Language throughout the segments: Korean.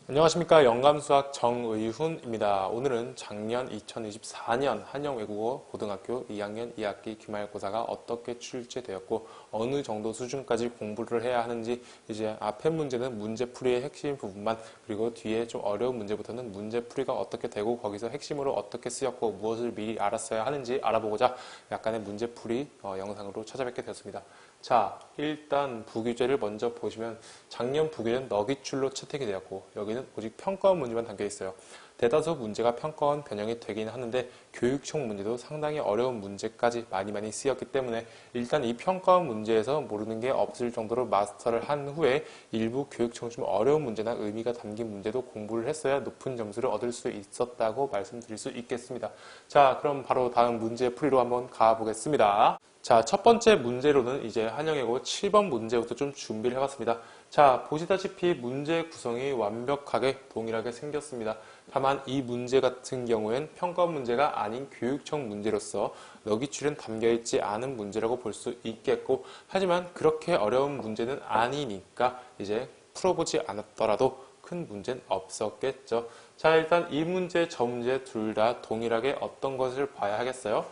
안녕하십니까. 영감수학 정의훈입니다. 오늘은 작년 2024년 한영외국어 고등학교 2학년 2학기 기말고사가 어떻게 출제되었고 어느 정도 수준까지 공부를 해야 하는지, 이제 앞에 문제는 문제풀이의 핵심 부분만, 그리고 뒤에 좀 어려운 문제부터는 문제풀이가 어떻게 되고 거기서 핵심으로 어떻게 쓰였고 무엇을 미리 알았어야 하는지 알아보고자 약간의 문제풀이 영상으로 찾아뵙게 되었습니다. 자, 일단 부규제를 먼저 보시면 작년 부규제는 너기출로 채택이 되었고 여기는 오직 평가원 문제만 담겨 있어요. 대다수 문제가 평가원 변형이 되긴 하는데 교육청 문제도 상당히 어려운 문제까지 많이 쓰였기 때문에 일단 이 평가원 문제에서 모르는 게 없을 정도로 마스터를 한 후에 일부 교육청 좀 어려운 문제나 의미가 담긴 문제도 공부를 했어야 높은 점수를 얻을 수 있었다고 말씀드릴 수 있겠습니다. 자, 그럼 바로 다음 문제 풀이로 한번 가보겠습니다. 자, 첫 번째 문제로는 이제 한영외국어 7번 문제부터 좀 준비를 해봤습니다. 자, 보시다시피 문제 구성이 완벽하게 동일하게 생겼습니다. 다만 이 문제 같은 경우엔 평가 문제가 아닌 교육청 문제로서 너기출엔 담겨있지 않은 문제라고 볼 수 있겠고, 하지만 그렇게 어려운 문제는 아니니까 이제 풀어보지 않았더라도 큰 문제는 없었겠죠. 자, 일단 이 문제, 저 문제 둘 다 동일하게 어떤 것을 봐야 하겠어요?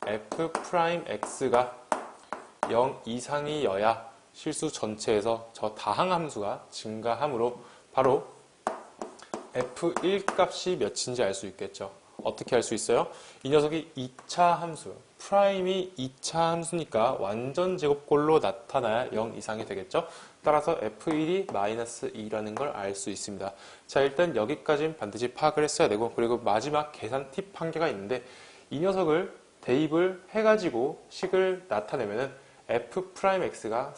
f'x가 0 이상이어야 실수 전체에서 저 다항함수가 증가하므로 바로 f1 값이 몇인지 알 수 있겠죠. 어떻게 알 수 있어요? 이 녀석이 2차 함수, 프라임이 2차 함수니까 완전 제곱꼴로 나타나야 0 이상이 되겠죠. 따라서 f1이 마이너스 2라는 걸 알 수 있습니다. 자, 일단 여기까지는 반드시 파악을 했어야 되고, 그리고 마지막 계산 팁 한 개가 있는데 이 녀석을 대입을 해가지고 식을 나타내면은 f'x가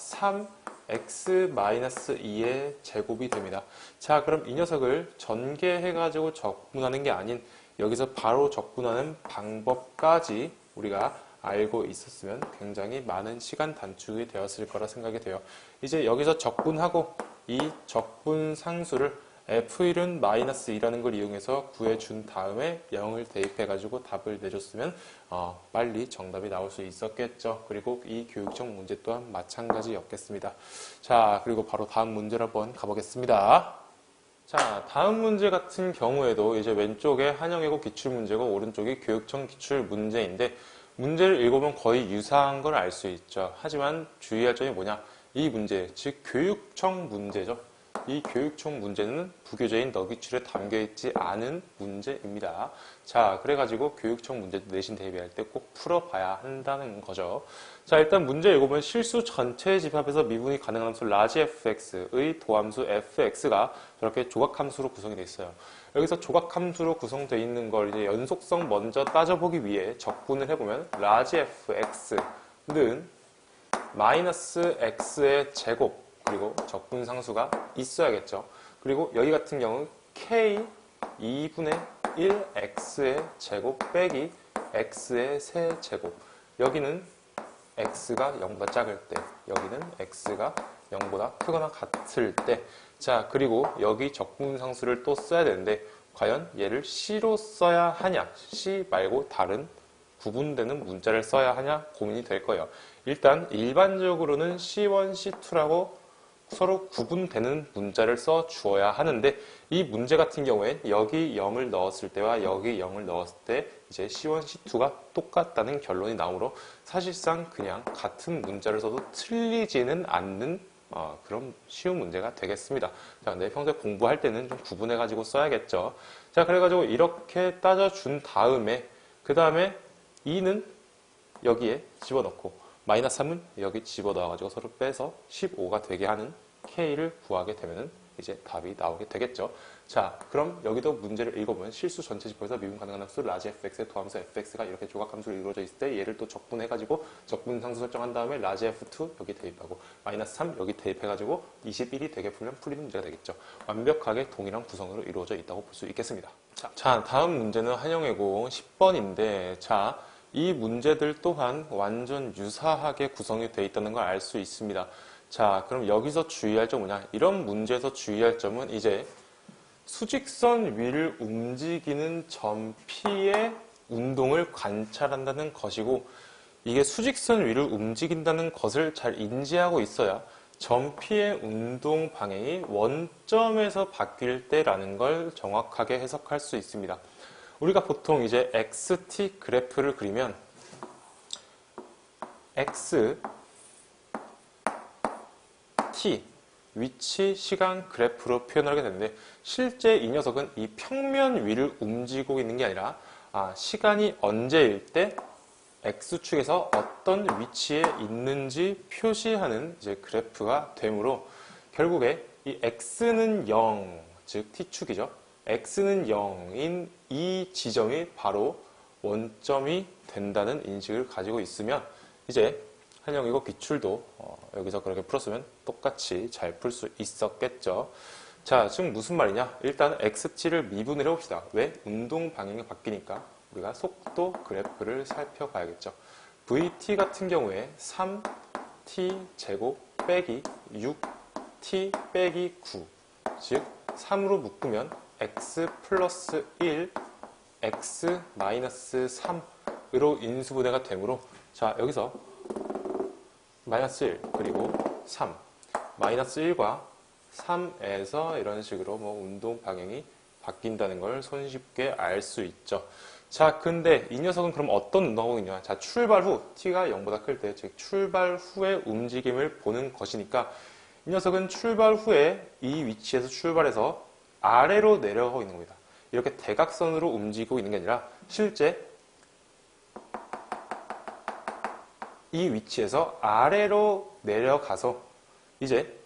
3x-2의 제곱이 됩니다. 자, 그럼 이 녀석을 전개해가지고 적분하는 게 아닌 여기서 바로 적분하는 방법까지 우리가 알고 있었으면 굉장히 많은 시간 단축이 되었을 거라 생각이 돼요. 이제 여기서 적분하고 이 적분 상수를 f1은 마이너스 2라는 걸 이용해서 구해준 다음에 0을 대입해가지고 답을 내줬으면 빨리 정답이 나올 수 있었겠죠. 그리고 이 교육청 문제 또한 마찬가지였겠습니다. 자, 그리고 바로 다음 문제로 한번 가보겠습니다. 자, 다음 문제 같은 경우에도 이제 왼쪽에 한영외고 기출문제고 오른쪽이 교육청 기출문제인데 문제를 읽어보면 거의 유사한 걸 알 수 있죠. 하지만 주의할 점이 뭐냐? 이 문제, 즉 교육청 문제죠. 이 교육청 문제는 부교재인 너기출에 담겨있지 않은 문제입니다. 자, 그래가지고 교육청 문제도 내신 대비할 때 꼭 풀어봐야 한다는 거죠. 자, 일단 문제 읽어보면 실수 전체 집합에서 미분이 가능한 함수 라지 fx의 도함수 fx가 저렇게 조각함수로 구성이 되어 있어요. 여기서 조각함수로 구성되어 있는 걸 이제 연속성 먼저 따져보기 위해 적분을 해보면 라지 fx는 마이너스 x의 제곱 그리고 적분상수가 있어야겠죠. 그리고 여기 같은 경우 k 2분의 1x의 제곱 빼기 x의 세제곱, 여기는 x가 0보다 작을 때, 여기는 x가 0보다 크거나 같을 때, 자, 그리고 여기 적분상수를 또 써야 되는데 과연 얘를 c로 써야 하냐, c 말고 다른 구분되는 문자를 써야 하냐 고민이 될 거예요. 일단 일반적으로는 C1, C2라고 서로 구분되는 문자를 써 주어야 하는데 이 문제 같은 경우에 여기 0을 넣었을 때와 여기 0을 넣었을 때 이제 C1, C2가 똑같다는 결론이 나오므로 사실상 그냥 같은 문자를 써도 틀리지는 않는 그런 쉬운 문제가 되겠습니다. 자, 근데 평소에 공부할 때는 좀 구분해가지고 써야겠죠. 자, 그래가지고 이렇게 따져준 다음에 그 다음에 2는 여기에 집어넣고 마이너스 3은 여기 집어넣어가지고 서로 빼서 15가 되게 하는 K를 구하게 되면 이제 답이 나오게 되겠죠. 자, 그럼 여기도 문제를 읽어보면 실수 전체 집합에서 미분 가능한 함수 라지 fx의 도함수 fx가 이렇게 조각함수로 이루어져 있을 때 얘를 또 적분해가지고 적분상수 설정한 다음에 라지 f2 여기 대입하고 마이너스 3 여기 대입해가지고 21이 되게 풀면 풀리는 문제가 되겠죠. 완벽하게 동일한 구성으로 이루어져 있다고 볼 수 있겠습니다. 자, 다음 문제는 한영외고 10번인데 자, 이 문제들 또한 완전 유사하게 구성이 되어 있다는 걸 알 수 있습니다. 자, 그럼 여기서 주의할 점은 뭐냐? 이런 문제에서 주의할 점은 이제 수직선 위를 움직이는 점 P의 운동을 관찰한다는 것이고, 이게 수직선 위를 움직인다는 것을 잘 인지하고 있어야 점피의 운동 방향이 원점에서 바뀔 때라는 걸 정확하게 해석할 수 있습니다. 우리가 보통 이제 xt 그래프를 그리면 x, t, 위치, 시간 그래프로 표현하게 되는데 실제 이 녀석은 이 평면 위를 움직이고 있는 게 아니라 시간이 언제일 때 X축에서 어떤 위치에 있는지 표시하는 이제 그래프가 되므로 결국에 이 X는 0, 즉 T축이죠. X는 0인 이 지점이 바로 원점이 된다는 인식을 가지고 있으면 이제 한영이고 기출도 여기서 그렇게 풀었으면 똑같이 잘 풀 수 있었겠죠. 자, 지금 무슨 말이냐? 일단 XT를 미분을 해봅시다. 왜? 운동 방향이 바뀌니까 우리가 속도 그래프를 살펴봐야겠죠. VT 같은 경우에 3T 제곱 빼기 6T 빼기 9, 즉 3으로 묶으면 X 플러스 1, X 마이너스 3으로 인수분해가 되므로 자, 여기서 마이너스 1 그리고 3, 마이너스 1과 3에서 이런 식으로 운동 방향이 바뀐다는 걸 손쉽게 알 수 있죠. 자, 근데 이 녀석은 그럼 어떤 운동하고 있냐? 자, 출발 후, t가 0보다 클 때, 즉 출발 후의 움직임을 보는 것이니까 이 녀석은 출발 후에 이 위치에서 출발해서 아래로 내려가고 있는 겁니다. 이렇게 대각선으로 움직이고 있는 게 아니라 실제 이 위치에서 아래로 내려가서 이제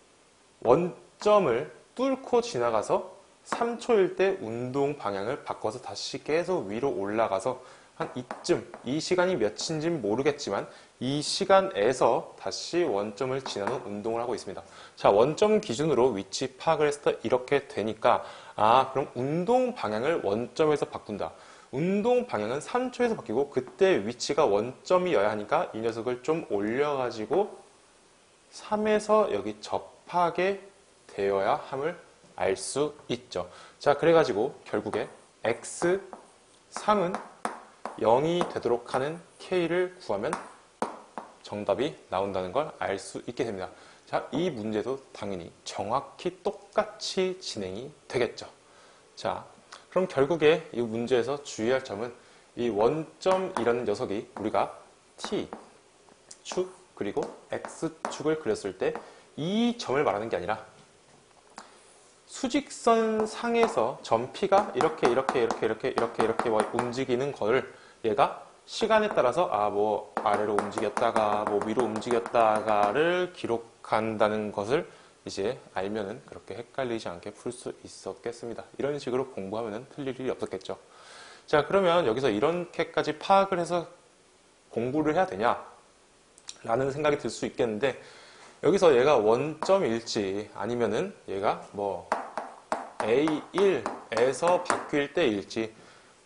원점을 뚫고 지나가서 3초일 때 운동 방향을 바꿔서 다시 계속 위로 올라가서 한 이쯤, 이 시간이 몇인지는 모르겠지만 이 시간에서 다시 원점을 지나는 운동을 하고 있습니다. 자, 원점 기준으로 위치 파악을 했을 때 이렇게 되니까 그럼 운동 방향을 원점에서 바꾼다. 운동 방향은 3초에서 바뀌고 그때 위치가 원점이어야 하니까 이 녀석을 좀 올려가지고 3에서 여기 접하게 되어야 함을 알 수 있죠. 자, 그래가지고 결국에 x3은 0이 되도록 하는 k를 구하면 정답이 나온다는 걸 알 수 있게 됩니다. 자, 이 문제도 당연히 정확히 똑같이 진행이 되겠죠. 자, 그럼 결국에 이 문제에서 주의할 점은 이 원점이라는 녀석이 우리가 t축 그리고 x축을 그렸을 때 이 점을 말하는 게 아니라 수직선 상에서 점피가 이렇게 움직이는 거를 얘가 시간에 따라서 뭐 아래로 움직였다가 뭐 위로 움직였다가를 기록한다는 것을 이제 알면은 그렇게 헷갈리지 않게 풀 수 있었겠습니다. 이런 식으로 공부하면은 틀릴 일이 없었겠죠. 자, 그러면 여기서 이렇게까지 파악을 해서 공부를 해야 되냐? 라는 생각이 들 수 있겠는데 여기서 얘가 원점일지 아니면은 얘가 뭐 A1에서 바뀔 때일지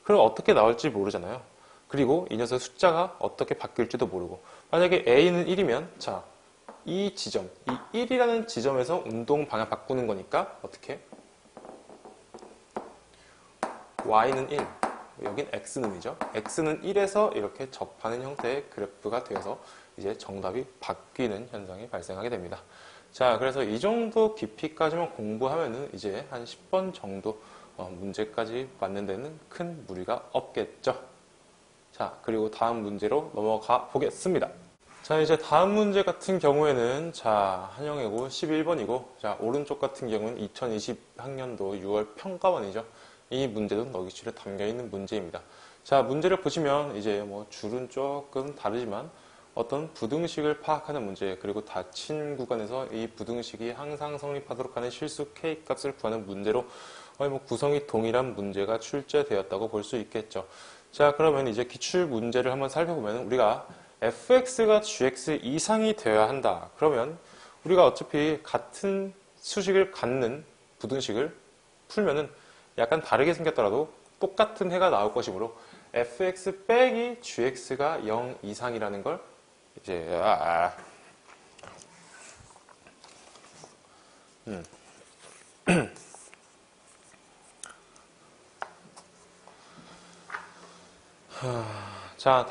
그럼 어떻게 나올지 모르잖아요. 그리고 이 녀석 숫자가 어떻게 바뀔지도 모르고 만약에 A는 1이면 자, 이 지점, 이 1이라는 지점에서 운동 방향 바꾸는 거니까 어떻게? Y는 1, 여긴 X는 2죠. X는 1에서 이렇게 접하는 형태의 그래프가 되어서 이제 정답이 바뀌는 현상이 발생하게 됩니다. 자, 그래서 이 정도 깊이까지만 공부하면은 이제 한 10번 정도 문제까지 맞는 데는 큰 무리가 없겠죠. 자, 그리고 다음 문제로 넘어가 보겠습니다. 자, 이제 다음 문제 같은 경우에는 자, 한영애고 11번이고 자, 오른쪽 같은 경우는 2020학년도 6월 평가원이죠. 이 문제도 너기출에 담겨있는 문제입니다. 자, 문제를 보시면 이제 뭐 줄은 조금 다르지만 어떤 부등식을 파악하는 문제 그리고 닫힌 구간에서 이 부등식이 항상 성립하도록 하는 실수 k 값을 구하는 문제로 뭐 구성이 동일한 문제가 출제되었다고 볼 수 있겠죠. 자, 그러면 이제 기출 문제를 한번 살펴보면 우리가 fx가 gx 이상이 되어야 한다. 그러면 우리가 어차피 같은 수식을 갖는 부등식을 풀면은 약간 다르게 생겼더라도 똑같은 해가 나올 것이므로 fx 빼기 gx가 0 이상이라는 걸 이제 자,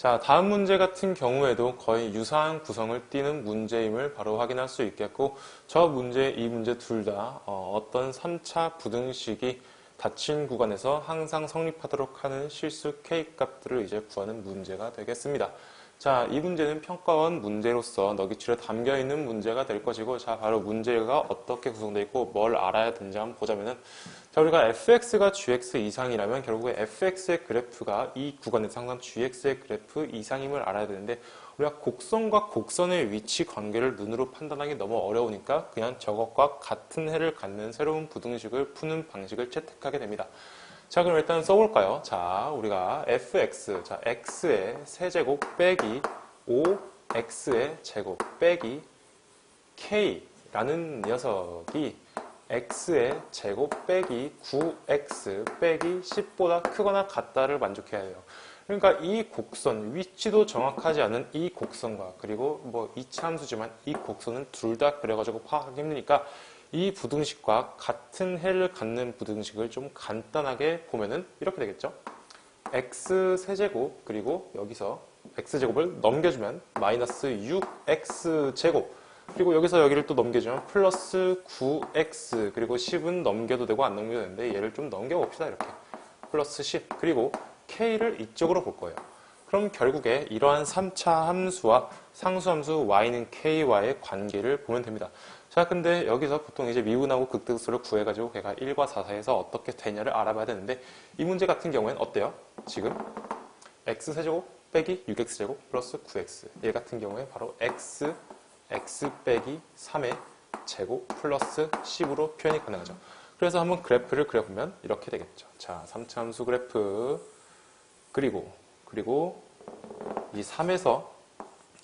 자, 다음 문제 같은 경우에도 거의 유사한 구성을 띠는 문제임을 바로 확인할 수 있겠고, 저 문제, 이 문제 둘 다 어떤 3차 부등식이 닫힌 구간에서 항상 성립하도록 하는 실수 K 값들을 이제 구하는 문제가 되겠습니다. 자, 이 문제는 평가원 문제로서 너기줄에 담겨있는 문제가 될 것이고, 자, 바로 문제가 어떻게 구성되어 있고 뭘 알아야 되는지 한번 보자면은, 자, 우리가 fx가 gx 이상이라면 결국에 fx의 그래프가 이 구간에서 항상 gx의 그래프 이상임을 알아야 되는데, 우리가 곡선과 곡선의 위치 관계를 눈으로 판단하기 너무 어려우니까 그냥 저것과 같은 해를 갖는 새로운 부등식을 푸는 방식을 채택하게 됩니다. 자, 그럼 일단 써볼까요? 자, 우리가 fx, 자, x의 세제곱 빼기 5x의 제곱 빼기 k라는 녀석이 x의 제곱 빼기 9x 빼기 10보다 크거나 같다를 만족해야 해요. 그러니까 이 곡선, 위치도 정확하지 않은 이 곡선과 그리고 뭐 이차 함수지만 이 곡선은 둘 다 그려가지고 파악하기 힘드니까 이 부등식과 같은 해를 갖는 부등식을 좀 간단하게 보면은 이렇게 되겠죠. x 세제곱 그리고 여기서 x제곱을 넘겨주면 마이너스 6x제곱 그리고 여기서 여기를 또 넘겨주면 플러스 9x 그리고 10은 넘겨도 되고 안 넘겨도 되는데 얘를 좀 넘겨봅시다. 이렇게 플러스 10 그리고 k를 이쪽으로 볼 거예요. 그럼 결국에 이러한 3차 함수와 상수함수 y는 k와의 관계를 보면 됩니다. 자, 근데 여기서 보통 이제 미분하고 극대수를 구해가지고 걔가 1과 4 사이에서 어떻게 되냐를 알아봐야 되는데 이 문제 같은 경우에는 어때요? 지금 x세제곱 빼기 6x제곱 플러스 9x 얘 같은 경우에 바로 x 빼기 3의 제곱 플러스 10으로 표현이 가능하죠. 그래서 한번 그래프를 그려보면 이렇게 되겠죠. 자, 3차 함수 그래프 그리고 이 3에서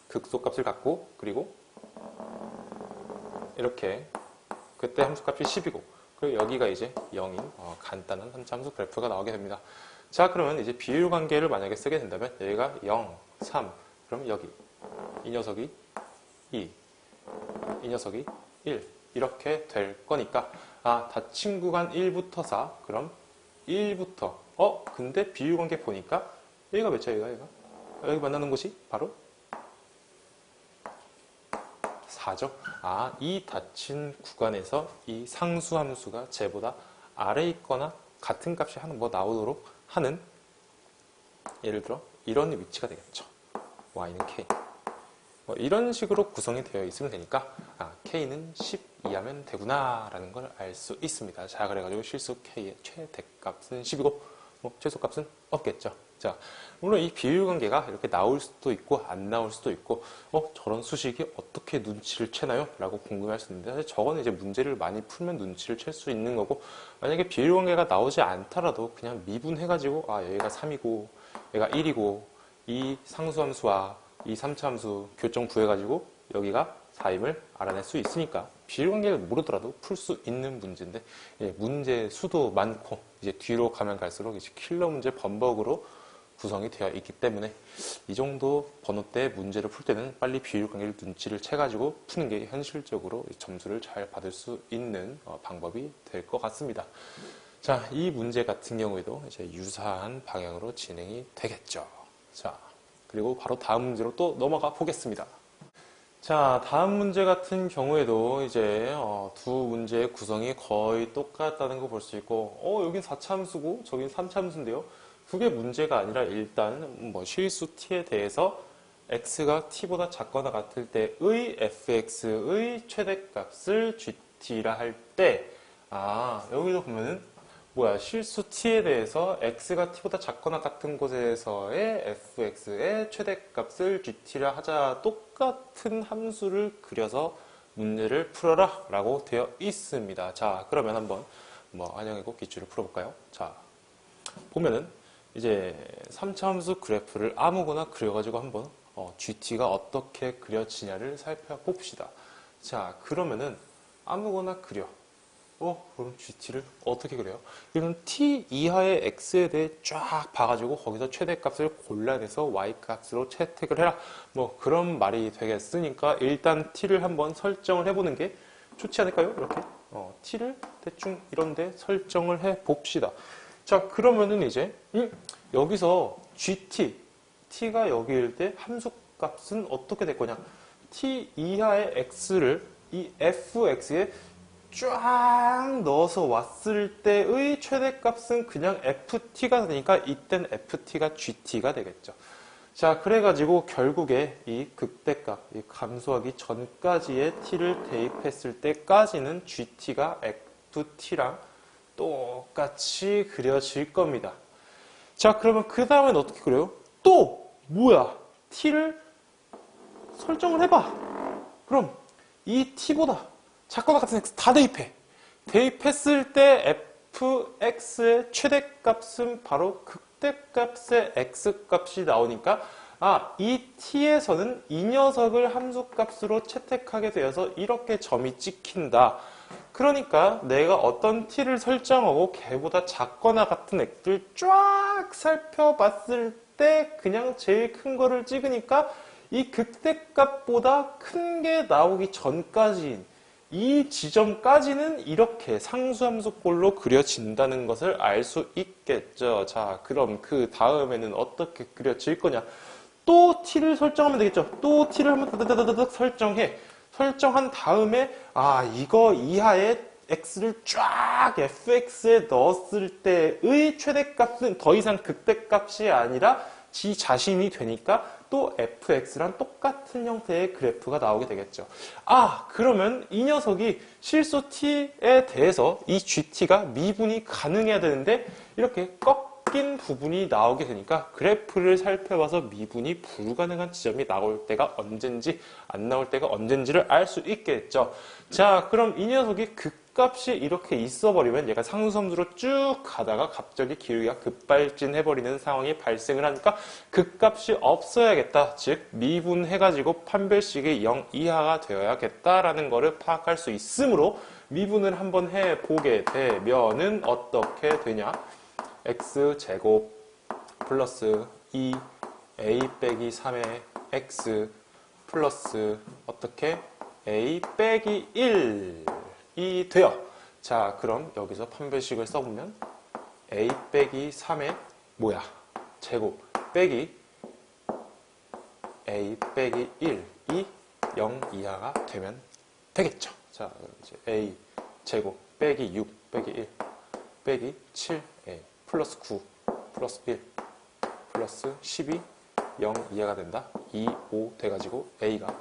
극소값을 갖고 그리고 이렇게 그때 함수값이 10이고 그리고 여기가 이제 0인 간단한 3차 함수 그래프가 나오게 됩니다. 자, 그러면 이제 비율 관계를 만약에 쓰게 된다면 여기가 0, 3 그럼 여기 이 녀석이 2 이 녀석이 1 이렇게 될 거니까 닫힌 구간 1부터 4 그럼 1부터 근데 비율 관계 보니까 얘가 몇 차이가 얘가? 여기 만나는 곳이 바로 4죠. 이 닫힌 구간에서 이 상수함수가 쟤보다 아래에 있거나 같은 값이 나오도록 하는 예를 들어 이런 위치가 되겠죠. y는 k. 이런 식으로 구성이 되어 있으면 되니까 k는 10 이하면 되구나 라는 걸 알 수 있습니다. 자, 그래가지고 실수 k의 최대값은 10이고 최소값은 없겠죠. 자, 물론 이 비율 관계가 이렇게 나올 수도 있고 안 나올 수도 있고 저런 수식이 어떻게 눈치를 채나요? 라고 궁금해할 수 있는데 사실 저거는 이제 문제를 많이 풀면 눈치를 챌 수 있는 거고 만약에 비율 관계가 나오지 않더라도 그냥 미분해가지고 여기가 3이고 얘가 1이고 이 상수함수와 이 3차 함수 교정 구해가지고 여기가 4임을 알아낼 수 있으니까 비율 관계를 모르더라도 풀 수 있는 문제인데 문제 수도 많고 이제 뒤로 가면 갈수록 이제 킬러 문제 범벅으로 구성이 되어 있기 때문에 이 정도 번호대 문제를 풀 때는 빨리 비율 관계를 눈치를 채가지고 푸는 게 현실적으로 점수를 잘 받을 수 있는 방법이 될 것 같습니다. 자, 이 문제 같은 경우에도 이제 유사한 방향으로 진행이 되겠죠. 자, 그리고 바로 다음 문제로 또 넘어가 보겠습니다. 자, 다음 문제 같은 경우에도 이제 두 문제의 구성이 거의 똑같다는 거 볼 수 있고 여긴 4차 함수고 저긴 3차 함수인데요. 그게 문제가 아니라 일단 실수 t에 대해서 x가 t보다 작거나 같을 때의 fx의 최대값을 gt라 할 때 여기도 보면은 실수 t에 대해서 x가 t보다 작거나 같은 곳에서의 fx의 최대값을 gt라 하자 똑같은 함수를 그려서 문제를 풀어라 라고 되어 있습니다. 자, 그러면 한번 한영이고 기출을 풀어볼까요? 자, 보면은 이제 3차 함수 그래프를 아무거나 그려가지고 한번 gt가 어떻게 그려지냐를 살펴봅시다. 자, 그러면은 아무거나 그려. 그럼 gt를 어떻게 그려요? 이런 t 이하의 x에 대해 쫙 봐가지고 거기서 최대값을 골라내서 y값으로 채택을 해라. 그런 말이 되겠으니까 일단 t를 한번 설정을 해보는 게 좋지 않을까요? 이렇게 t를 대충 이런데 설정을 해봅시다. 자, 그러면은 이제 여기서 gt t가 여기일 때 함수값은 어떻게 될 거냐? t 이하의 x를 이 fx에 쫙 넣어서 왔을 때의 최대값은 그냥 ft가 되니까 이땐 ft가 gt가 되겠죠. 자, 그래가지고 결국에 이 극대값, 이 감소하기 전까지의 t를 대입했을 때까지는 gt가 ft랑 똑같이 그려질 겁니다. 자, 그러면 그 다음엔 어떻게 그려요? 또 뭐야? t를 설정을 해봐. 그럼 이 t보다 작거나 같은 x 다 대입해. 대입했을 때 fx의 최대값은 바로 극대값의 x값이 나오니까 이 t에서는 이 녀석을 함수값으로 채택하게 되어서 이렇게 점이 찍힌다. 그러니까 내가 어떤 t를 설정하고 걔보다 작거나 같은 x를 쫙 살펴봤을 때 그냥 제일 큰 거를 찍으니까 이 극대값보다 큰 게 나오기 전까지인 이 지점까지는 이렇게 상수함수꼴로 그려진다는 것을 알 수 있겠죠. 자, 그럼 그 다음에는 어떻게 그려질 거냐? 또 t를 설정하면 되겠죠. 또 t를 한번 다다다다닥 설정해. 설정한 다음에 이거 이하의 x를 쫙 fx에 넣었을 때의 최대값은 더 이상 극대값이 아니라 지 자신이 되니까 또 fx랑 똑같은 형태의 그래프가 나오게 되겠죠. 그러면 이 녀석이 실수 t에 대해서 이 gt가 미분이 가능해야 되는데 이렇게 꺾인 부분이 나오게 되니까 그래프를 살펴봐서 미분이 불가능한 지점이 나올 때가 언젠지 안 나올 때가 언젠지를 알 수 있겠죠. 자, 그럼 이 녀석이 극값이 이렇게 있어버리면 얘가 상수함수로 쭉 가다가 갑자기 기울기가 급발진해버리는 상황이 발생을 하니까 극값이 없어야겠다. 즉 미분해가지고 판별식이 0 이하가 되어야겠다라는 거를 파악할 수 있으므로 미분을 한번 해보게 되면은 어떻게 되냐? x제곱 플러스 2a 빼기 3의 x 플러스 어떻게 a 빼기 1이 돼요. 자, 그럼 여기서 판별식을 써보면 a 빼기 3의 뭐야? 제곱 빼기 a 빼기 1이 0 이하가 되면 되겠죠. 자, 이제 a 제곱 빼기 6 빼기 1 빼기 7a 플러스 9 플러스 1 플러스 12 0 이하가 된다. 2, 5 돼가지고 a가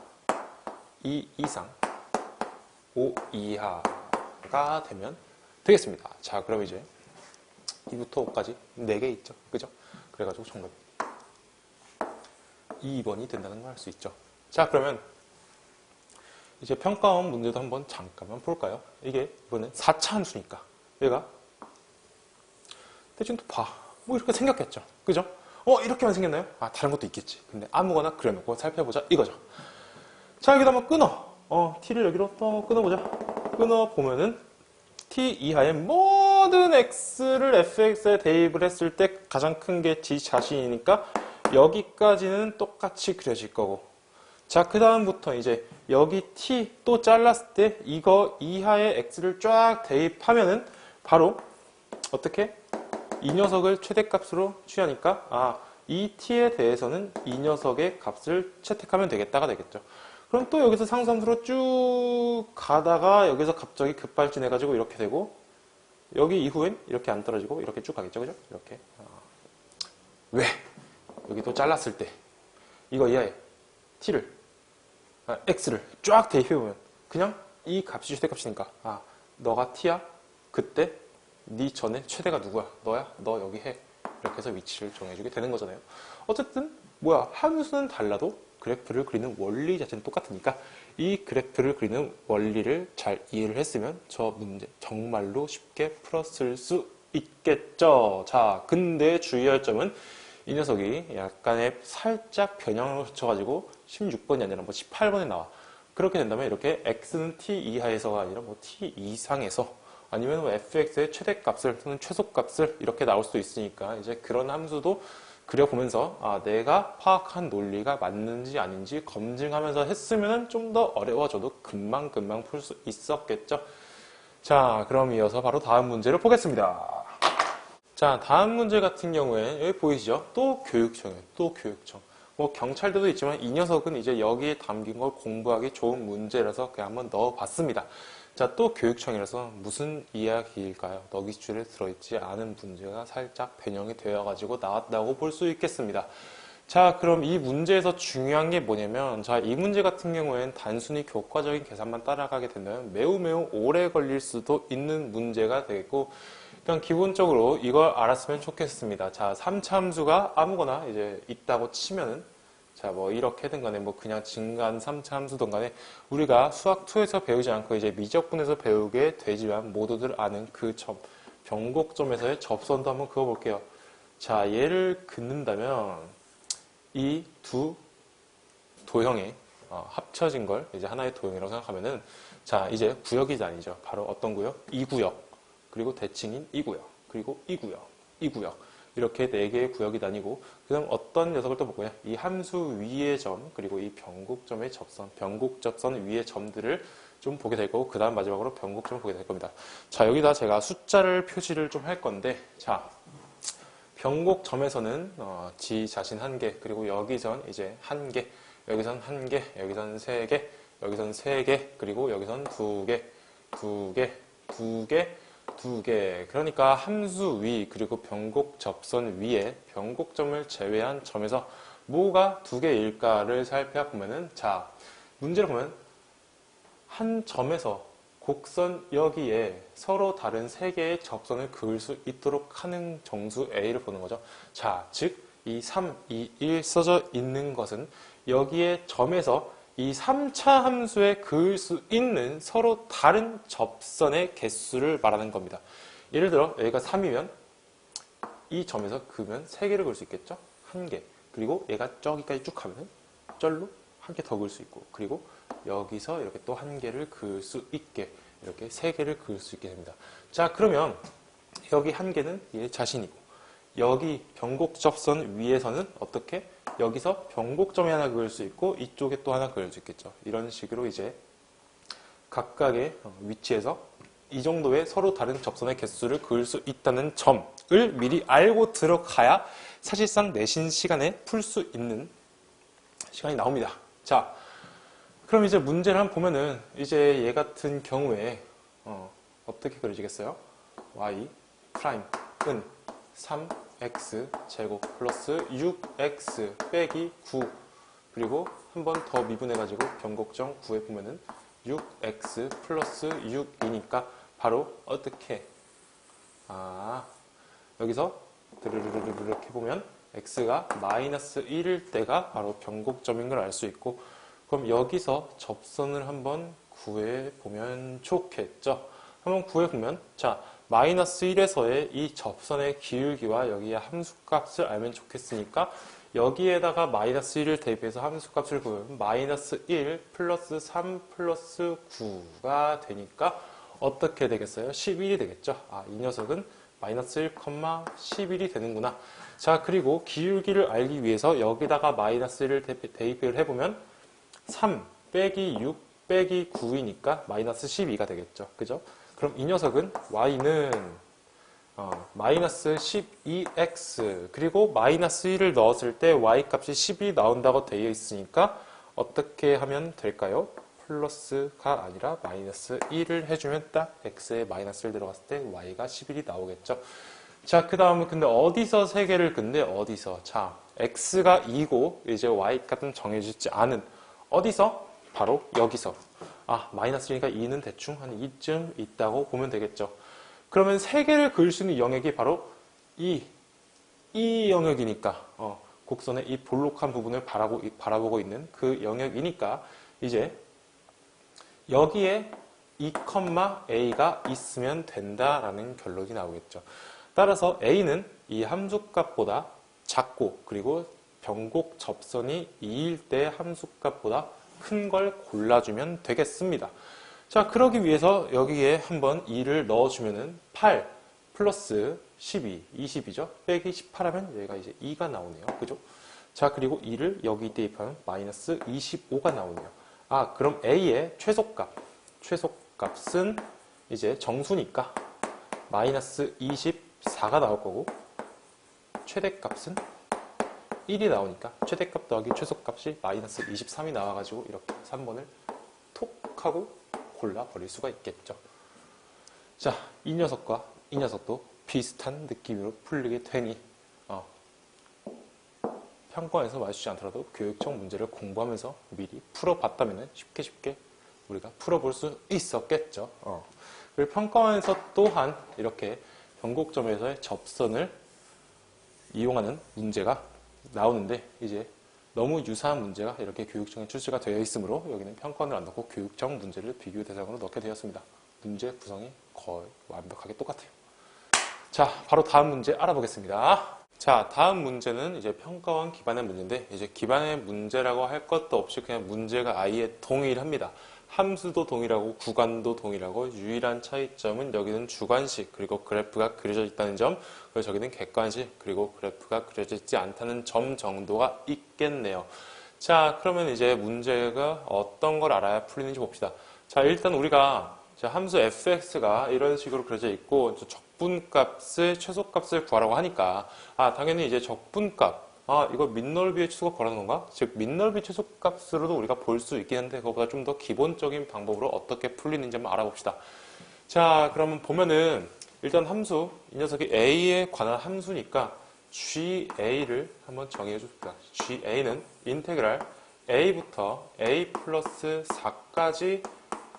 2 이상 5 이하가 되면 되겠습니다. 자, 그럼 이제 2부터 5까지 4개 있죠. 그죠? 그래가지고 정답이 2번이 된다는 걸 알 수 있죠. 자, 그러면 이제 평가원 문제도 한번 잠깐만 볼까요? 이게 이번엔 4차 함수니까 얘가 대충 또 봐. 뭐 이렇게 생겼겠죠. 그죠? 이렇게만 생겼나요? 다른 것도 있겠지. 근데 아무거나 그려놓고 살펴보자 이거죠. 자, 여기다 한번 끊어. t를 여기로 또 끊어보자. 끊어보면은 t 이하의 모든 x를 fx에 대입을 했을 때 가장 큰 게 지 자신이니까 여기까지는 똑같이 그려질 거고, 자, 그 다음부터 이제 여기 t 또 잘랐을 때 이거 이하의 x를 쫙 대입하면은 바로 어떻게? 이 녀석을 최대값으로 취하니까 이 t에 대해서는 이 녀석의 값을 채택하면 되겠다가 되겠죠. 그럼 또 여기서 상수함수로 쭉 가다가 여기서 갑자기 급발진해가지고 이렇게 되고, 여기 이후엔 이렇게 안 떨어지고 이렇게 쭉 가겠죠. 그죠? 이렇게. 왜? 여기 또 잘랐을 때 이거 이하에 t를 x를 쫙 대입해보면 그냥 이 값이 최대값이니까 너가 t야? 그때 네 전에 최대가 누구야? 너야? 너 여기 해. 이렇게 해서 위치를 정해주게 되는 거잖아요. 어쨌든 뭐야, 함수는 달라도 그래프를 그리는 원리 자체는 똑같으니까 이 그래프를 그리는 원리를 잘 이해를 했으면 저 문제 정말로 쉽게 풀었을 수 있겠죠. 자, 근데 주의할 점은 이 녀석이 약간의 살짝 변형을 거쳐가지고 16번이 아니라 18번에 나와. 그렇게 된다면 이렇게 x는 t 이하에서가 아니라 t 이상에서 아니면 fx의 최대값을 또는 최소값을 이렇게 나올 수도 있으니까 이제 그런 함수도 그려보면서 내가 파악한 논리가 맞는지 아닌지 검증하면서 했으면 좀 더 어려워져도 금방금방 풀 수 있었겠죠. 자, 그럼 이어서 바로 다음 문제를 보겠습니다. 자, 다음 문제 같은 경우에 여기 보이시죠? 또 교육청이에요. 또 교육청. 뭐 경찰들도 있지만 이 녀석은 이제 여기에 담긴 걸 공부하기 좋은 문제라서 그냥 한번 넣어봤습니다. 자, 또 교육청이라서 무슨 이야기일까요? 너기줄에 들어있지 않은 문제가 살짝 변형이 되어가지고 나왔다고 볼 수 있겠습니다. 자, 그럼 이 문제에서 중요한 게 뭐냐면, 자, 이 문제 같은 경우에는 단순히 교과적인 계산만 따라가게 된다면 매우 오래 걸릴 수도 있는 문제가 되겠고, 그냥 기본적으로 이걸 알았으면 좋겠습니다. 자, 3차 함수가 아무거나 이제 있다고 치면은, 자, 뭐 이렇게든 간에 뭐 그냥 증가한 3차 함수든 간에 우리가 수학 2에서 배우지 않고 이제 미적분에서 배우게 되지만 모두들 아는 그 점, 변곡점에서의 접선도 한번 그어볼게요. 자, 얘를 긋는다면 이 두 도형이 합쳐진 걸 이제 하나의 도형이라고 생각하면은, 자, 이제 구역이 나뉘죠. 바로 어떤 구역? 이 구역, 그리고 대칭인 이 구역, 그리고 이 구역, 이 구역. 이렇게 네 개의 구역이 나뉘고, 그 다음 어떤 녀석을 또 볼거냐? 이 함수 위의 점, 그리고 이 변곡점의 접선, 변곡접선 위의 점들을 좀 보게 될 거고, 그 다음 마지막으로 변곡점을 보게 될 겁니다. 자, 여기다 제가 숫자를 표시를 좀 할 건데, 자, 변곡점에서는 지 자신 한 개, 그리고 여기선 이제 한 개, 여기선 한 개, 여기선 세 개, 여기선 세 개, 그리고 여기선 두 개, 두 개, 두 개, 두 개. 그러니까 함수 위 그리고 변곡 접선 위에 변곡점을 제외한 점에서 뭐가 두 개일까를 살펴보면은, 자, 문제를 보면 한 점에서 곡선 여기에 서로 다른 세 개의 접선을 그을 수 있도록 하는 정수 A를 보는 거죠. 자, 즉, 이 3, 2, 1 써져 있는 것은 여기에 점에서 이 3차 함수에 그을 수 있는 서로 다른 접선의 개수를 말하는 겁니다. 예를 들어, 여기가 3이면 이 점에서 그으면 3개를 그을 수 있겠죠? 1개. 그리고 얘가 저기까지 쭉 가면 절로 1개 더 그을 수 있고, 그리고 여기서 이렇게 또 1개를 그을 수 있게, 이렇게 3개를 그을 수 있게 됩니다. 자, 그러면 여기 1개는 얘 자신이고, 여기 변곡접선 위에서는 어떻게? 여기서 변곡점이 하나 그을 수 있고, 이쪽에 또 하나 그을 수 있겠죠. 이런 식으로 이제 각각의 위치에서 이 정도의 서로 다른 접선의 개수를 그을 수 있다는 점을 미리 알고 들어가야 사실상 내신 시간에 풀 수 있는 시간이 나옵니다. 자, 그럼 이제 문제를 한번 보면은, 이제 얘 같은 경우에 어떻게 그려지겠어요? y 프라임은 3x 제곱 플러스 6x 빼기 9, 그리고 한 번 더 미분해가지고 변곡점 9에 보면은 6x 플러스 6이니까 바로 어떻게, 여기서 드르르르르 이렇게 보면 x가 마이너스 1일 때가 바로 변곡점인 걸 알 수 있고, 그럼 여기서 접선을 한번 구해보면 좋겠죠. 한번 구해보면, 자, 마이너스 1에서의 이 접선의 기울기와 여기에 함수값을 알면 좋겠으니까, 여기에다가 마이너스 1을 대입해서 함수값을 구하면 마이너스 1 플러스 3 플러스 9가 되니까 어떻게 되겠어요? 11이 되겠죠. 이 녀석은 마이너스 1, 11이 되는구나. 자, 그리고 기울기를 알기 위해서 여기다가 마이너스 1을 대입을 해보면 3 빼기 6 빼기 9이니까 마이너스 12가 되겠죠. 그죠? 그럼 이 녀석은 y는 마이너스 12x, 그리고 마이너스 1을 넣었을 때 y 값이 10이 나온다고 되어 있으니까 어떻게 하면 될까요? 플러스가 아니라 마이너스 1을 해주면 딱 x에 마이너스 1 들어갔을 때 y가 11이 나오겠죠. 자, 그 다음은 근데 어디서 3개를 근데 어디서? 자, x가 2고 이제 y 값은 정해지지 않은 어디서? 바로 여기서. 마이너스 1이니까 2는 대충 한 이쯤 있다고 보면 되겠죠. 그러면 3개를 그을 수 있는 영역이 바로 이 영역이니까, 곡선의 이 볼록한 부분을 바라보고 있는 그 영역이니까, 이제 여기에 2,a가 있으면 된다라는 결론이 나오겠죠. 따라서 a는 이 함수값보다 작고, 그리고 변곡 접선이 2일 때 함수값보다 큰 걸 골라주면 되겠습니다. 자, 그러기 위해서 여기에 한번 2를 넣어주면은 8 플러스 12, 20이죠? 빼기 18하면 여기가 이제 2가 나오네요. 그죠? 자, 그리고 2를 여기 대입하면 마이너스 25가 나오네요. 그럼 A의 최소값은 이제 정수니까 마이너스 20 4가 나올 거고 최대값은 1이 나오니까 최대값 더하기 최소값이 마이너스 23이 나와가지고 이렇게 3번을 톡 하고 골라버릴 수가 있겠죠. 자, 이 녀석과 이 녀석도 비슷한 느낌으로 풀리게 되니 평가원에서 맞추지 않더라도 교육청 문제를 공부하면서 미리 풀어봤다면 쉽게 우리가 풀어볼 수 있었겠죠. 그리고 평가원에서 또한 이렇게 변곡점에서의 접선을 이용하는 문제가 나오는데 이제 너무 유사한 문제가 이렇게 교육청에 출시가 되어 있으므로 여기는 평가원을 안 넣고 교육청 문제를 비교 대상으로 넣게 되었습니다. 문제 구성이 거의 완벽하게 똑같아요. 자, 바로 다음 문제 알아보겠습니다. 자, 다음 문제는 이제 평가원 기반의 문제인데 이제 기반의 문제라고 할 것도 없이 그냥 문제가 아예 동일합니다. 함수도 동일하고 구간도 동일하고 유일한 차이점은 여기는 주관식 그리고 그래프가 그려져 있다는 점, 그리고 저기는 객관식 그리고 그래프가 그려져 있지 않다는 점 정도가 있겠네요. 자, 그러면 이제 문제가 어떤 걸 알아야 풀리는지 봅시다. 자, 일단 우리가 함수 fx가 이런 식으로 그려져 있고 적분값을 최소값을 구하라고 하니까 당연히 이제 적분값 이거 밑넓이의 최소가 구하는 건가? 즉 밑넓이 최소값으로도 우리가 볼 수 있긴 한데 그거보다 좀 더 기본적인 방법으로 어떻게 풀리는지 한번 알아봅시다. 자, 그러면 보면은 일단 함수 이 녀석이 a에 관한 함수니까 GA를 한번 정의해 줍시다. GA는 인테그랄 a부터 a 플러스 4까지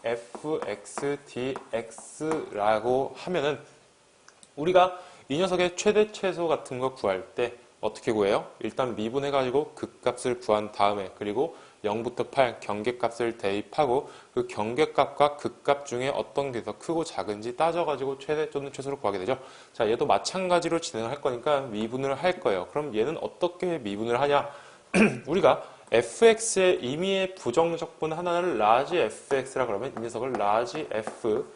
fx dx라고 하면은 우리가 이 녀석의 최대 최소 같은 거 구할 때 어떻게 구해요? 일단 미분해가지고 극값을 구한 다음에 그리고 0부터 8 경계값을 대입하고 그 경계값과 극값 중에 어떤 게 더 크고 작은지 따져가지고 최대 또는 최소를 구하게 되죠. 자, 얘도 마찬가지로 진행을 할 거니까 미분을 할 거예요. 그럼 얘는 어떻게 미분을 하냐? 우리가 fx의 임의의 부정적분 하나를 라지 fx라 그러면 이 녀석을 라지 f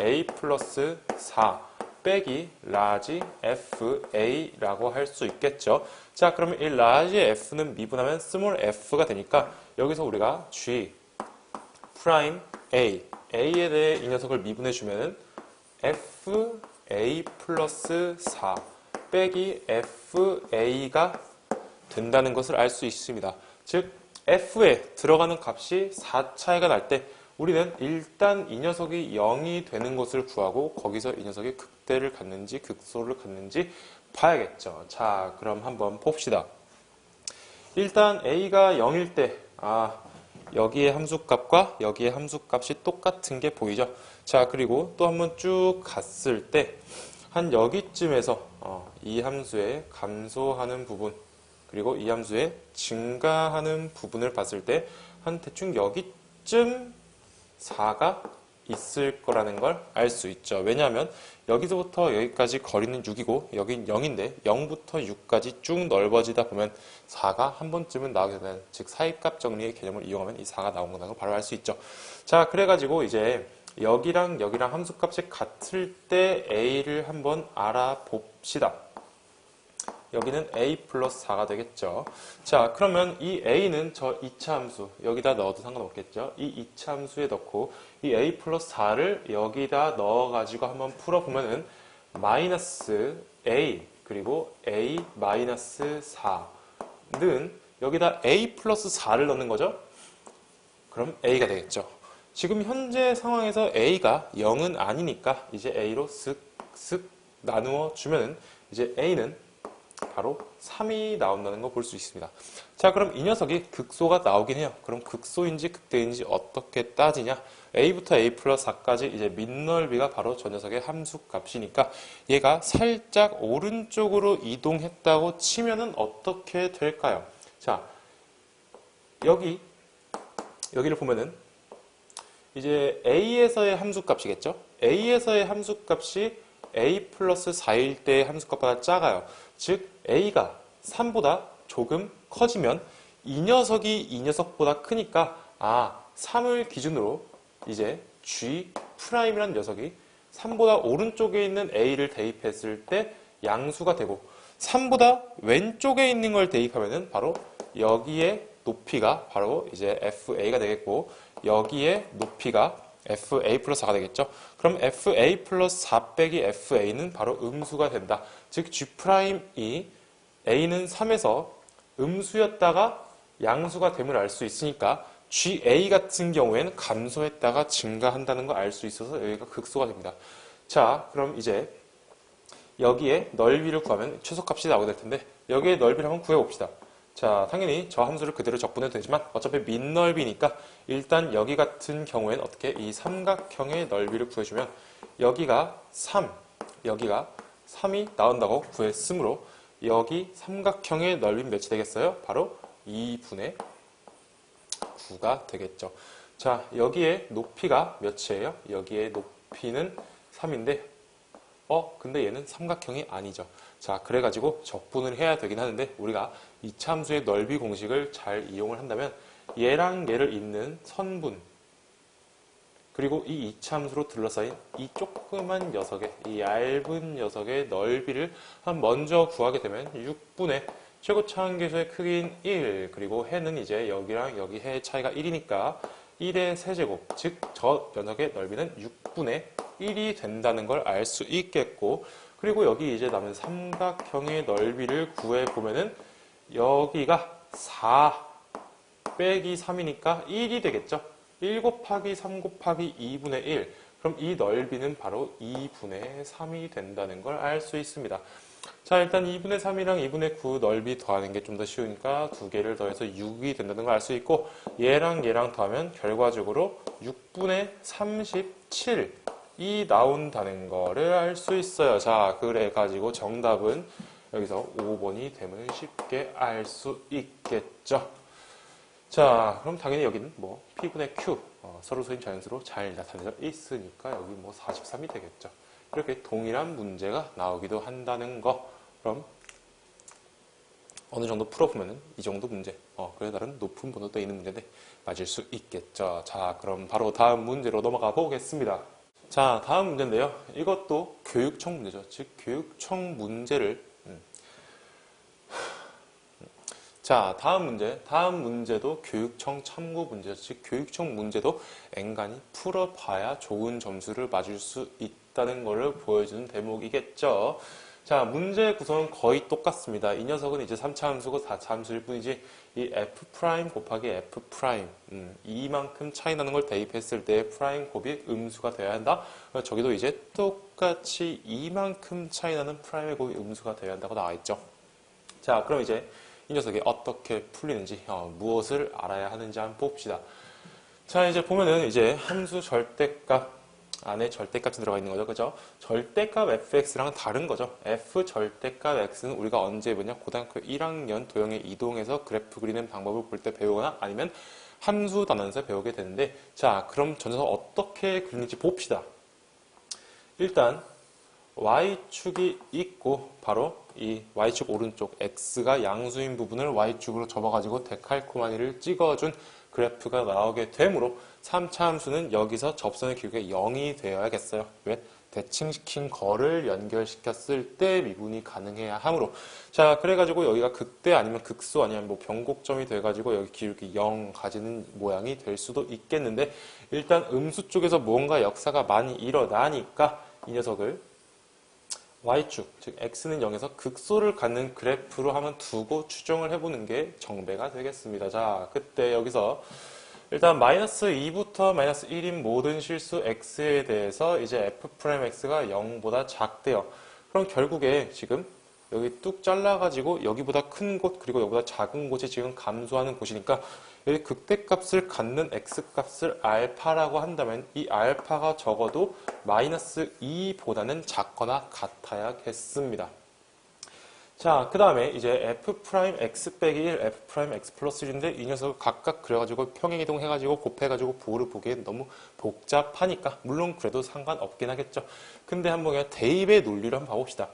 a 플러스 4 빼기 라지 fa라고 할 수 있겠죠. 자, 그러면 이 라지 f는 미분하면 스몰 f가 되니까 여기서 우리가 g 프라임 a에 대해 이 녀석을 미분해 주면은 fa 플러스 4 빼기 fa가 된다는 것을 알 수 있습니다. 즉 f에 들어가는 값이 4 차이가 날 때 우리는 일단 이 녀석이 0이 되는 것을 구하고 거기서 이 녀석이 극대를 갖는지 극소를 갖는지 봐야겠죠. 자, 그럼 한번 봅시다. 일단 a가 0일 때 여기에 함수값과 여기에 함수값이 똑같은 게 보이죠. 자, 그리고 또 한번 쭉 갔을 때 한 여기쯤에서 이 함수의 감소하는 부분 그리고 이 함수의 증가하는 부분을 봤을 때 한 대충 여기쯤 4가 있을 거라는 걸 알 수 있죠. 왜냐하면 여기서부터 여기까지 거리는 6이고 여긴 0인데 0부터 6까지 쭉 넓어지다 보면 4가 한 번쯤은 나오게 되는, 즉 사이값 정리의 개념을 이용하면 이 4가 나온 거라는 걸 바로 알 수 있죠. 자, 그래가지고 이제 여기랑 여기랑 함수값이 같을 때 a를 한번 알아봅시다. 여기는 a 플러스 4가 되겠죠. 자, 그러면 이 a는 저 2차 함수 여기다 넣어도 상관없겠죠. 이 2차 함수에 넣고 이 a 플러스 4를 여기다 넣어가지고 한번 풀어보면은 마이너스 a 그리고 a 마이너스 4는 여기다 a 플러스 4를 넣는 거죠. 그럼 a가 되겠죠. 지금 현재 상황에서 a가 0은 아니니까 이제 a로 쓱쓱 나누어 주면은 이제 a는 바로 3이 나온다는 거 볼 수 있습니다. 자, 그럼 이 녀석이 극소가 나오긴 해요. 그럼 극소인지 극대인지 어떻게 따지냐? a부터 a 플러스 4까지 이제 밑넓이가 바로 저 녀석의 함수 값이니까 얘가 살짝 오른쪽으로 이동했다고 치면은 어떻게 될까요? 자, 여기를 보면은 이제 a에서의 함수 값이겠죠? a에서의 함수 값이 a 플러스 4일 때의 함수값보다 작아요. 즉 a가 3보다 조금 커지면 이 녀석이 이 녀석보다 크니까 3을 기준으로 이제 g 프라임이라는 녀석이 3보다 오른쪽에 있는 a를 대입했을 때 양수가 되고 3보다 왼쪽에 있는 걸 대입하면은 바로 여기에 높이가 바로 이제 fa가 되겠고 여기에 높이가 FA 플러스 4가 되겠죠. 그럼 FA 플러스 4 빼기 FA는 바로 음수가 된다. 즉 G'이 A는 3에서 음수였다가 양수가 됨을 알 수 있으니까 GA 같은 경우에는 감소했다가 증가한다는 걸 알 수 있어서 여기가 극소가 됩니다. 자, 그럼 이제 여기에 넓이를 구하면 최소값이 나오게 될 텐데 여기에 넓이를 한번 구해봅시다. 자, 당연히 저 함수를 그대로 적분해도 되지만 어차피 민넓이니까 일단 여기 같은 경우에는 어떻게 이 삼각형의 넓이를 구해주면 여기가 3, 여기가 3이 나온다고 구했으므로 여기 삼각형의 넓이는 몇이 되겠어요? 바로 2분의 9가 되겠죠. 자, 여기에 높이가 몇이에요? 여기에 높이는 3인데 근데 얘는 삼각형이 아니죠. 자, 그래가지고 적분을 해야 되긴 하는데 우리가 이차함수의 넓이 공식을 잘 이용을 한다면 얘랑 얘를 잇는 선분 그리고 이 이차함수로 둘러싸인 이 조그만 녀석의 이 얇은 녀석의 넓이를 먼저 구하게 되면 6분의 최고차항계수의 크기인 1 그리고 해는 이제 여기랑 여기 해의 차이가 1이니까 1의 세제곱 즉 저 녀석의 넓이는 6분의 1이 된다는 걸 알 수 있겠고 그리고 여기 이제 남은 삼각형의 넓이를 구해보면은 여기가 4 빼기 3이니까 1이 되겠죠. 1 곱하기 3 곱하기 2분의 1 그럼 이 넓이는 바로 2분의 3이 된다는 걸 알 수 있습니다. 자, 일단 2분의 3이랑 2분의 9 넓이 더하는 게 좀 더 쉬우니까 두 개를 더해서 6이 된다는 걸 알 수 있고 얘랑 얘랑 더하면 결과적으로 6분의 37이 나온다는 거를 알 수 있어요. 자, 그래가지고 정답은 여기서 5번이 됨을 쉽게 알 수 있겠죠. 자, 그럼 당연히 여기는 뭐 P분의 Q 서로 소인 자연수로 잘 나타내져 있으니까 여기 뭐 43이 되겠죠. 이렇게 동일한 문제가 나오기도 한다는 거. 그럼 어느 정도 풀어보면은 이 정도 문제. 그래 다른 높은 번호도 있는 문제인데 맞을 수 있겠죠. 자, 그럼 바로 다음 문제로 넘어가 보겠습니다. 자, 다음 문제인데요. 이것도 교육청 문제죠. 즉 교육청 문제를 자, 다음 문제. 다음 문제도 교육청 참고 문제죠. 즉 교육청 문제도 앵간히 풀어봐야 좋은 점수를 맞을 수 있다는 것을 보여주는 대목이겠죠. 자, 문제 구성은 거의 똑같습니다. 이 녀석은 이제 3차 함수고 4차 함수일 뿐이지 이 f' 곱하기 f' 이만큼 차이 나는 걸 대입했을 때 프라임 곱이 음수가 되어야 한다. 저기도 이제 똑같이 이만큼 차이 나는 프라임의 곱이 음수가 되어야 한다고 나와 있죠. 자, 그럼 이제 이 녀석이 어떻게 풀리는지, 무엇을 알아야 하는지 한번 봅시다. 자, 이제 보면은 이제 함수 절대값 안에 절대값이 들어가 있는 거죠. 그죠? 절대값 fx랑 다른 거죠. f 절대값 x는 우리가 언제 배웠냐? 고등학교 1학년 도형에 이동해서 그래프 그리는 방법을 볼 때 배우거나 아니면 함수 단원에서 배우게 되는데, 자, 그럼 저 녀석 어떻게 그리는지 봅시다. 일단 y축이 있고 바로 이 y축 오른쪽 x가 양수인 부분을 y축으로 접어가지고 데칼코마니를 찍어준 그래프가 나오게 되므로 3차 함수는 여기서 접선의 길이가 0이 되어야겠어요. 왜? 대칭시킨 거를 연결시켰을 때 미분이 가능해야 하므로. 자, 그래가지고 여기가 극대 아니면 극소 아니면 뭐 변곡점이 돼가지고 여기 기울기 0 가지는 모양이 될 수도 있겠는데 일단 음수 쪽에서 뭔가 역사가 많이 일어나니까 이 녀석을 y축, 즉 x는 0에서 극소를 갖는 그래프로 한번 두고 추정을 해보는 게 정배가 되겠습니다. 자, 그때 여기서 일단 마이너스 2부터 마이너스 1인 모든 실수 x에 대해서 이제 f'x가 0보다 작대요. 그럼 결국에 지금 여기 뚝 잘라가지고 여기보다 큰 곳 그리고 여기보다 작은 곳이 지금 감소하는 곳이니까 여기 극대값을 갖는 x값을 알파라고 한다면 이 알파가 적어도 마이너스 2보다는 작거나 같아야겠습니다. 자, 그 다음에 이제 f'x 빼기 1, f'x 플러스 1인데 이 녀석을 각각 그려가지고 평행이동 해가지고 곱해가지고 부호를 보기엔 너무 복잡하니까 물론 그래도 상관없긴 하겠죠. 근데 한번 그냥 대입의 논리를 한번 봐봅시다.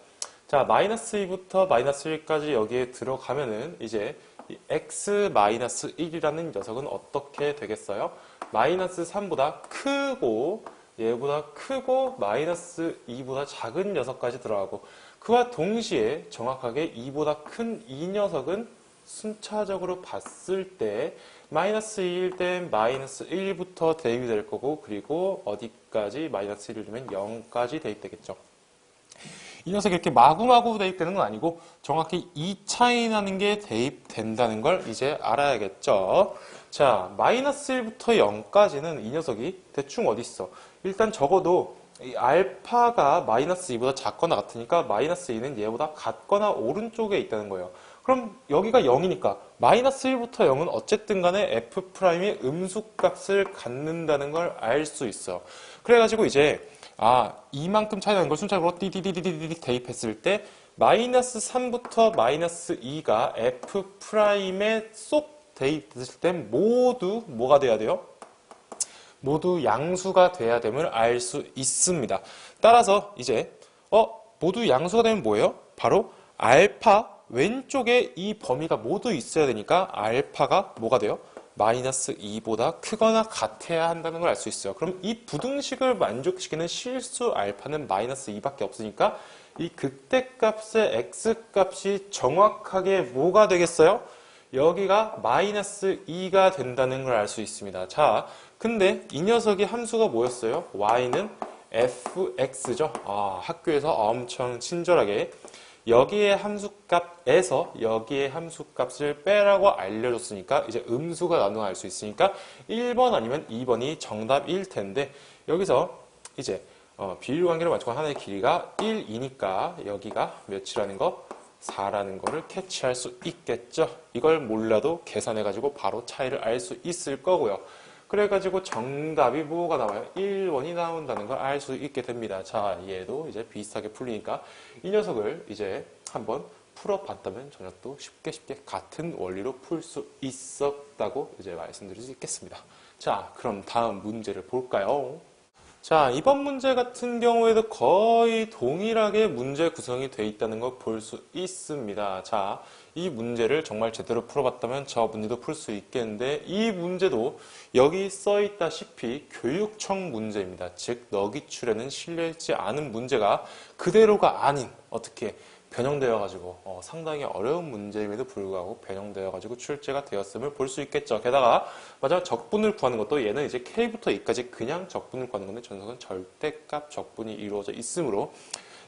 자, 마이너스 2부터 마이너스 1까지 여기에 들어가면은 이제 이 x-1이라는 녀석은 어떻게 되겠어요? 마이너스 3보다 크고 얘보다 크고 마이너스 2보다 작은 녀석까지 들어가고 그와 동시에 정확하게 2보다 큰 이 녀석은 순차적으로 봤을 때 마이너스 2일 땐 마이너스 1부터 대입이 될 거고, 그리고 어디까지 마이너스 1을 두면 0까지 대입되겠죠. 이 녀석이 이렇게 마구마구 대입되는 건 아니고 정확히 이 차이 나는 게 대입된다는 걸 이제 알아야겠죠. 자, 마이너스 1부터 0까지는 이 녀석이 대충 어디 있어? 일단 적어도 이 알파가 마이너스 2보다 작거나 같으니까 마이너스 2는 얘보다 같거나 오른쪽에 있다는 거예요. 그럼 여기가 0이니까 마이너스 1부터 0은 어쨌든 간에 f'이 음수값을 갖는다는 걸 알 수 있어. 그래가지고 이제 이만큼 차이 나는 걸 순차적으로 띠디디디디디 대입했을 때 마이너스 3부터 마이너스 2가 f'에 쏙 대입됐을 땐 모두 뭐가 돼야 돼요? 모두 양수가 돼야 됨을 알 수 있습니다. 따라서 이제 모두 양수가 되면 뭐예요? 바로 알파 왼쪽에 이 범위가 모두 있어야 되니까 알파가 뭐가 돼요? 마이너스 2보다 크거나 같아야 한다는 걸 알 수 있어요. 그럼 이 부등식을 만족시키는 실수 알파는 마이너스 2밖에 없으니까 이 극대값의 x값이 정확하게 뭐가 되겠어요? 여기가 마이너스 2가 된다는 걸 알 수 있습니다. 자, 근데 이 녀석의 함수가 뭐였어요? y는 fx죠. 학교에서 엄청 친절하게 여기에 함수값에서 여기에 함수값을 빼라고 알려줬으니까 이제 음수가 나누어 알 수 있으니까 1번 아니면 2번이 정답일 텐데 여기서 이제 비율 관계를 맞추고 하나의 길이가 1이니까 여기가 몇이라는 거? 4라는 거를 캐치할 수 있겠죠. 이걸 몰라도 계산해가지고 바로 차이를 알 수 있을 거고요. 그래가지고 정답이 뭐가 나와요? 1번이 나온다는 걸 알 수 있게 됩니다. 자, 얘도 이제 비슷하게 풀리니까 이 녀석을 이제 한번 풀어봤다면 저녁도 쉽게 같은 원리로 풀 수 있었다고 이제 말씀드릴 수 있겠습니다. 자, 그럼 다음 문제를 볼까요? 자, 이번 문제 같은 경우에도 거의 동일하게 문제 구성이 되어 있다는 걸 볼 수 있습니다. 자, 이 문제를 정말 제대로 풀어봤다면 저 문제도 풀 수 있겠는데 이 문제도 여기 써있다시피 교육청 문제입니다. 즉, 너기출에는 실려있지 않은 문제가 그대로가 아닌 어떻게 변형되어가지고 상당히 어려운 문제임에도 불구하고 변형되어가지고 출제가 되었음을 볼 수 있겠죠. 게다가 마지막 적분을 구하는 것도 얘는 이제 K부터 E까지 그냥 적분을 구하는 건데 저 녀석은 절대값 적분이 이루어져 있으므로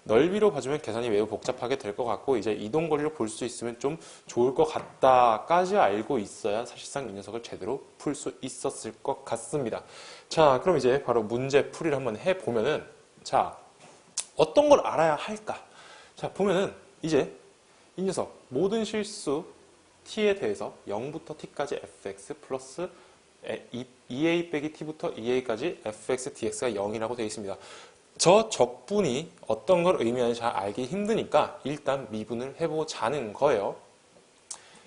넓이로 봐주면 계산이 매우 복잡하게 될 것 같고 이제 이동거리로 볼 수 있으면 좀 좋을 것 같다까지 알고 있어야 사실상 이 녀석을 제대로 풀 수 있었을 것 같습니다. 자, 그럼 이제 바로 문제 풀이를 한번 해보면은 자, 어떤 걸 알아야 할까? 자, 보면은 이제 이 녀석 모든 실수 t에 대해서 0부터 t까지 fx 플러스 2a 빼기 t부터 2a까지 fx dx가 0이라고 되어 있습니다. 저 적분이 어떤 걸 의미하는지 잘 알기 힘드니까 일단 미분을 해보자는 거예요.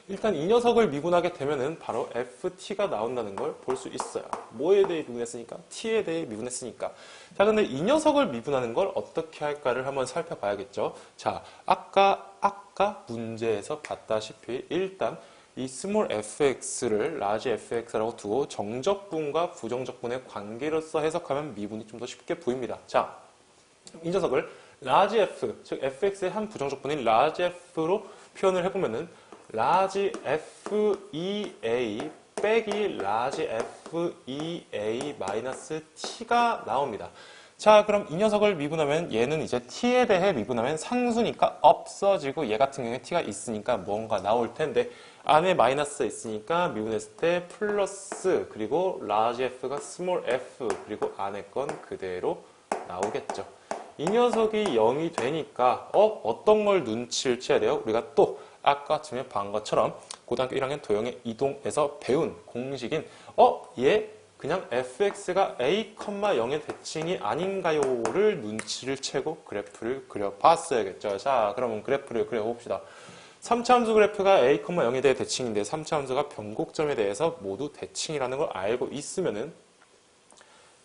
일단 이 녀석을 미분하게 되면은 바로 ft가 나온다는 걸 볼 수 있어요. 뭐에 대해 미분했으니까? t에 대해 미분했으니까. 자, 근데 이 녀석을 미분하는 걸 어떻게 할까를 한번 살펴봐야겠죠. 자, 아까 문제에서 봤다시피 일단 이 스몰 fx를 라지 fx라고 두고 정적분과 부정적분의 관계로서 해석하면 미분이 좀 더 쉽게 보입니다. 자, 이 녀석을 라지 f, 즉 fx의 한 부정적분인 라지 f로 표현을 해보면은 라지 f2a 빼기 라지 f2a 마이너스 t가 나옵니다. 자, 그럼 이 녀석을 미분하면 얘는 이제 t에 대해 미분하면 상수니까 없어지고 얘 같은 경우에 t가 있으니까 뭔가 나올 텐데 안에 마이너스 있으니까 미분했을 때 플러스 그리고 라지 f가 스몰 f 그리고 안에 건 그대로 나오겠죠. 이 녀석이 0이 되니까 어떤 걸 눈치를 채야 돼요? 우리가 또 아까쯤에 본 것처럼 고등학교 1학년 도형의 이동에서 배운 공식인 얘 그냥 fx가 a, 0의 대칭이 아닌가요를 눈치를 채고 그래프를 그려봤어야겠죠. 자, 그러면 그래프를 그려봅시다. 3차 함수 그래프가 a, 0에 대해 대칭인데 3차 함수가 변곡점에 대해서 모두 대칭이라는 걸 알고 있으면은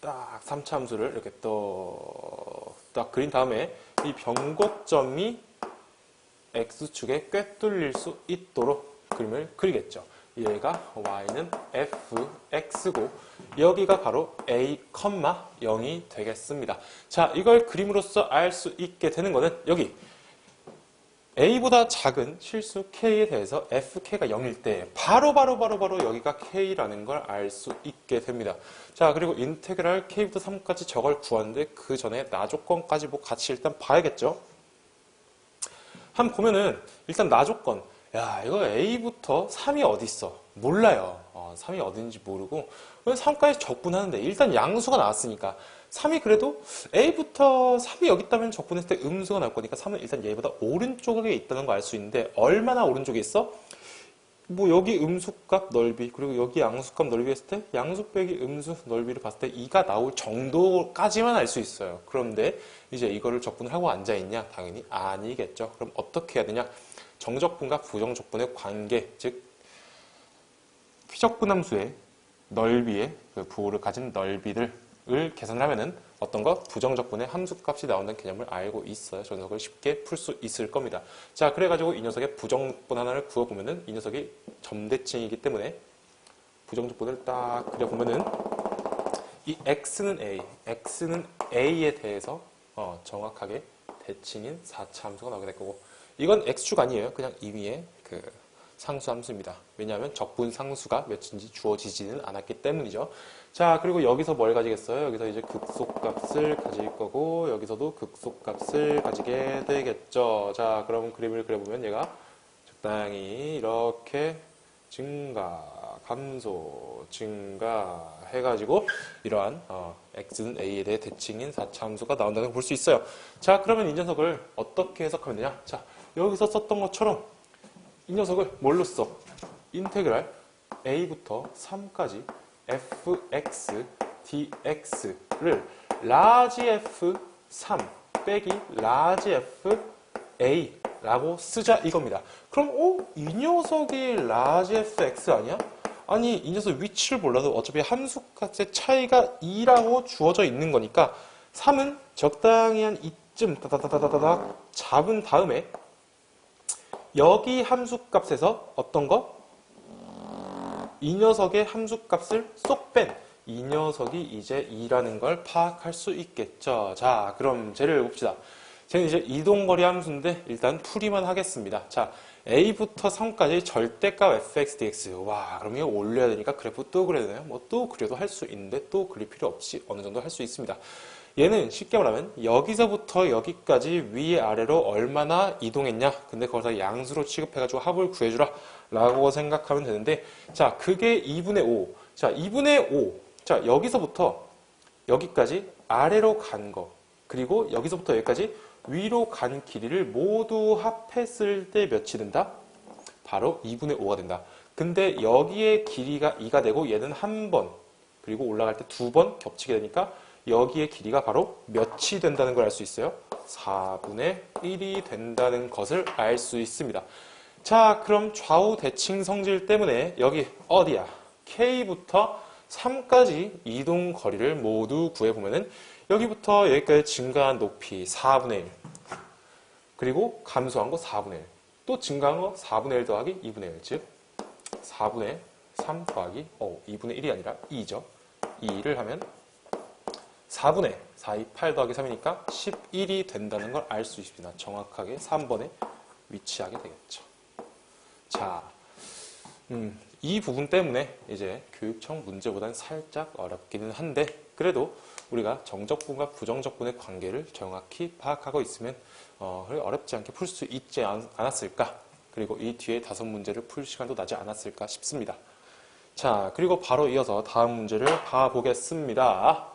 딱 3차 함수를 이렇게 딱 그린 다음에 이 변곡점이 x축에 꿰뚫릴 수 있도록 그림을 그리겠죠. 얘가 y는 fx고 여기가 바로 a, 0이 되겠습니다. 자, 이걸 그림으로써 알 수 있게 되는 거는 여기 A보다 작은 실수 K에 대해서 FK가 0일 때 바로 여기가 K라는 걸 알 수 있게 됩니다. 자, 그리고 인테그랄 K부터 3까지 저걸 구하는데 그 전에 나 조건까지 뭐 같이 일단 봐야겠죠? 한번 보면은 일단 나 조건, 야, 이거 A부터 3이 어디 있어? 몰라요. 3이 어딘지 모르고 3까지 적분하는데 일단 양수가 나왔으니까 3이 그래도 A부터 3이 여기 있다면 적분했을 때 음수가 나올 거니까 3은 일단 얘보다 오른쪽에 있다는 거 알 수 있는데 얼마나 오른쪽에 있어? 뭐 여기 음수값 넓이 그리고 여기 양수값 넓이 했을 때 양수 빼기 음수 넓이를 봤을 때 2가 나올 정도까지만 알 수 있어요. 그런데 이제 이거를 적분을 하고 앉아있냐? 당연히 아니겠죠. 그럼 어떻게 해야 되냐? 정적분과 부정적분의 관계, 즉 휘적분함수의 넓이의 그 부호를 가진 넓이들을 계산을 하면은 어떤 거? 부정적분의 함수값이 나온다는 개념을 알고 있어야 저 녀석을 쉽게 풀 수 있을 겁니다. 자, 그래가지고 이 녀석의 부정적분 하나를 그어보면은 이 녀석이 점대칭이기 때문에 부정적분을 딱 그려보면은 이 x는 a에 대해서 정확하게 대칭인 4차 함수가 나오게 될 거고 이건 x축 아니에요. 그냥 임의의 그 상수 함수입니다. 왜냐하면 적분 상수가 몇인지 주어지지는 않았기 때문이죠. 자, 그리고 여기서 뭘 가지겠어요? 여기서 이제 극소값을 가질 거고 여기서도 극소값을 가지게 되겠죠. 자, 그럼 그림을 그려보면 얘가 적당히 이렇게 증가, 감소, 증가 해가지고 이러한 x는 a에 대해 대칭인 4차 함수가 나온다는 걸 볼 수 있어요. 자, 그러면 이 녀석을 어떻게 해석하면 되냐? 자, 여기서 썼던 것처럼 이 녀석을 뭘로 써? 인테그랄 a부터 3까지 fx dx를 라지 f3 빼기 라지 fa 라고 쓰자 이겁니다. 그럼 이 녀석이 라지 fx 아니야? 아니, 이 녀석 위치를 몰라도 어차피 함수값의 차이가 2라고 주어져 있는 거니까 3은 적당히 한 이쯤 다다다다다다 잡은 다음에 여기 함수값에서 어떤 거? 이 녀석의 함수값을 쏙 뺀 이 녀석이 이제 2라는 걸 파악할 수 있겠죠. 자, 그럼 쟤를 봅시다. 쟤는 이제 이동거리 함수인데 일단 풀이만 하겠습니다. 자, a부터 3까지 절대값 fx dx. 와, 그럼 이거 올려야 되니까 그래프 또 그려야 되나요? 뭐 또 그려도 할 수 있는데 또 그릴 필요 없이 어느 정도 할 수 있습니다. 얘는 쉽게 말하면 여기서부터 여기까지 위아래로 얼마나 이동했냐? 근데 거기서 양수로 취급해가지고 합을 구해주라 라고 생각하면 되는데 자, 그게 2분의 5. 자, 2분의 5. 자, 여기서부터 여기까지 아래로 간 거 그리고 여기서부터 여기까지 위로 간 길이를 모두 합했을 때 몇이 된다? 바로 2분의 5가 된다. 근데 여기에 길이가 2가 되고 얘는 한 번 그리고 올라갈 때 두 번 겹치게 되니까 여기의 길이가 바로 몇이 된다는 걸 알 수 있어요. 4분의 1이 된다는 것을 알 수 있습니다. 자, 그럼 좌우 대칭 성질 때문에 여기 어디야? K부터 3까지 이동 거리를 모두 구해보면은 여기부터 여기까지 증가한 높이 4분의 1 그리고 감소한 거 4분의 1 또 증가한 거 4분의 1 더하기 2분의 1 즉 4분의 3 더하기 2분의 1이 아니라 2죠. 2를 하면 4분의 4, 2, 8 더하기 3이니까 11이 된다는 걸 알 수 있습니다. 정확하게 3번에 위치하게 되겠죠. 자, 이 부분 때문에 이제 교육청 문제보다는 살짝 어렵기는 한데 그래도 우리가 정적분과 부정적분의 관계를 정확히 파악하고 있으면 어렵지 않게 풀 수 있지 않았을까? 그리고 이 뒤에 5문제를 풀 시간도 나지 않았을까 싶습니다. 자, 그리고 바로 이어서 다음 문제를 봐보겠습니다.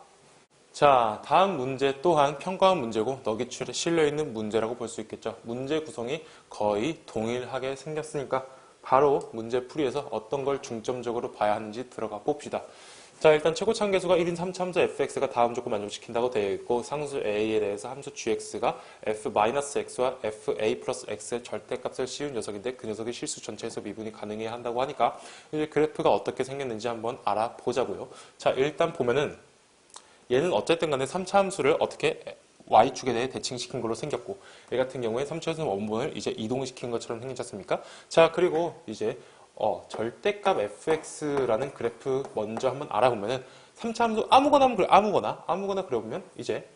자, 다음 문제 또한 평가원 문제고 너기출에 실려있는 문제라고 볼 수 있겠죠. 문제 구성이 거의 동일하게 생겼으니까 바로 문제 풀이에서 어떤 걸 중점적으로 봐야 하는지 들어가 봅시다. 자, 일단 최고차항 계수가 1인 3차함수 fx가 다음 조건 만족시킨다고 되어 있고 상수 a에 대해서 함수 gx가 f-x와 fa 플러스 x의 절대값을 씌운 녀석인데 그 녀석이 실수 전체에서 미분이 가능해야 한다고 하니까 이제 그래프가 어떻게 생겼는지 한번 알아보자고요. 자, 일단 보면은 얘는 어쨌든 간에 3차 함수를 어떻게 y축에 대해 대칭시킨 걸로 생겼고 얘 같은 경우에 3차에서 원본을 이제 이동시킨 것처럼 생기지 않습니까? 자, 그리고 이제 절대값 fx라는 그래프 먼저 한번 알아보면은 3차 함수 아무거나 그려보면 이제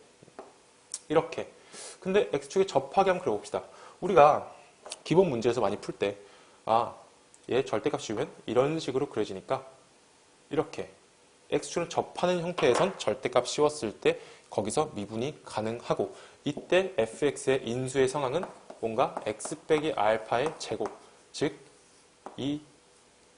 이렇게 근데 x축에 접하게 한번 그려봅시다. 우리가 기본 문제에서 많이 풀 때, 얘 절대값 씌우면 이런 식으로 그려지니까 이렇게 x축을 접하는 형태에선 절대값 씌웠을 때 거기서 미분이 가능하고, 이때 fx의 인수의 상황은 뭔가 x 빼기 알파의 제곱, 즉 이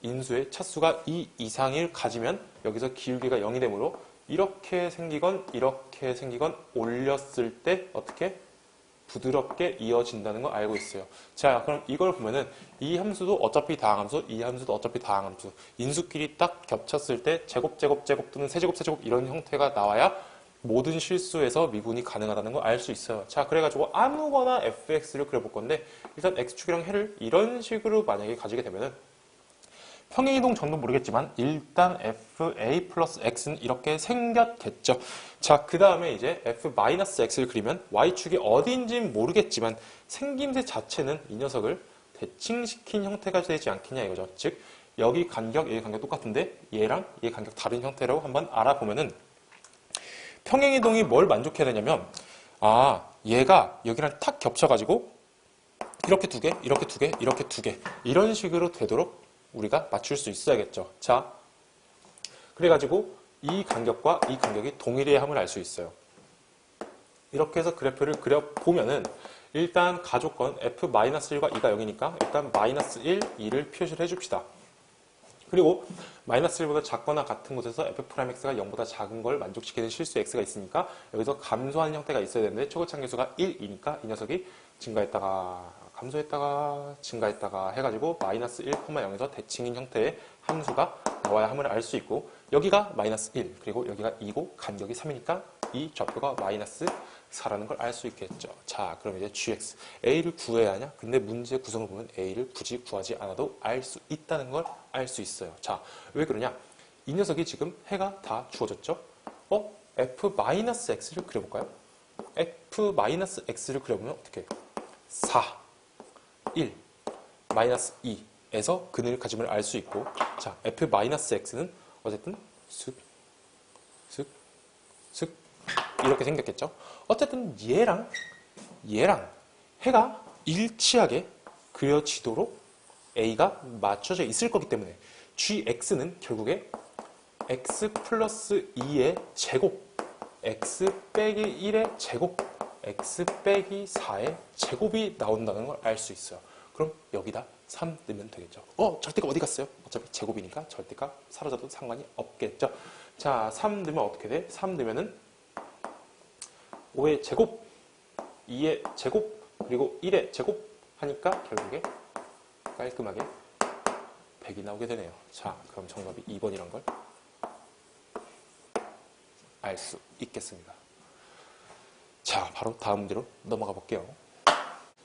인수의 차수가 2 이상을 가지면 여기서 기울기가 0이 되므로 이렇게 생기건 이렇게 생기건 올렸을 때 어떻게 부드럽게 이어진다는 걸 알고 있어요. 자, 그럼 이걸 보면은 이 함수도 어차피 다항함수, 이 함수도 어차피 다항함수, 인수끼리 딱 겹쳤을 때 제곱 제곱 제곱 또는 세제곱 세제곱 이런 형태가 나와야 모든 실수에서 미분이 가능하다는 걸 알 수 있어요. 자, 그래가지고 아무거나 fx를 그려볼 건데, 일단 x축이랑 해를 이런 식으로 만약에 가지게 되면은 평행이동 정도 모르겠지만 일단 fa 플러스 x는 이렇게 생겼겠죠. 자, 그 다음에 이제 f-x를 그리면 y축이 어디인지는 모르겠지만 생김새 자체는 이 녀석을 대칭시킨 형태가 되지 않겠냐 이거죠. 즉 여기 간격, 여기 간격 똑같은데 얘랑 얘 간격 다른 형태라고 한번 알아보면은, 평행이동이 뭘 만족해야 되냐면, 얘가 여기랑 탁 겹쳐가지고 이렇게 두 개, 이렇게 두 개, 이렇게 두 개 이런 식으로 되도록 우리가 맞출 수 있어야겠죠. 자, 그래가지고 이 간격과 이 간격이 동일해야 함을 알 수 있어요. 이렇게 해서 그래프를 그려보면은 일단 가조건 f-1과 2가 0이니까 일단 -1, 2를 표시를 해줍시다. 그리고 -1보다 작거나 같은 곳에서 f'x가 0보다 작은 걸 만족시키는 실수 x가 있으니까 여기서 감소하는 형태가 있어야 되는데 최고차계수가 1이니까 이 녀석이 증가했다가 감소했다가 증가했다가 해가지고 -1,0에서 대칭인 형태의 함수가 나와야 함을 알 수 있고, 여기가 -1 그리고 여기가 2고 간격이 3이니까 이 좌표가 -4라는 걸 알 수 있겠죠. 자, 그럼 이제 gx a를 구해야 하냐? 근데 문제 구성을 보면 a를 굳이 구하지 않아도 알 수 있다는 걸 알 수 있어요. 자, 왜 그러냐? 이 녀석이 지금 해가 다 주어졌죠? f-x를 그려볼까요? f-x를 그려보면 어떻게 해요? 4, 1, 마이너스 2에서 근을 가짐을 알 수 있고, 자, f-x는 어쨌든 슥 이렇게 생겼겠죠. 어쨌든 얘랑 해가 일치하게 그려지도록 a가 맞춰져 있을 거기 때문에 gx는 결국에 x 플러스 2의 제곱, x 빼기 1의 제곱, x 빼기 4의 제곱이 나온다는 걸 알 수 있어요. 그럼 여기다 3 넣으면 되겠죠. 절대값 어디 갔어요? 어차피 제곱이니까 절대값 사라져도 상관이 없겠죠. 자, 3 넣으면 어떻게 돼? 3 넣으면은 5의 제곱, 2의 제곱, 그리고 1의 제곱 하니까 결국에 깔끔하게 100이 나오게 되네요. 자, 그럼 정답이 2번이란 걸 알 수 있겠습니다. 자, 바로 다음 문제로 넘어가 볼게요.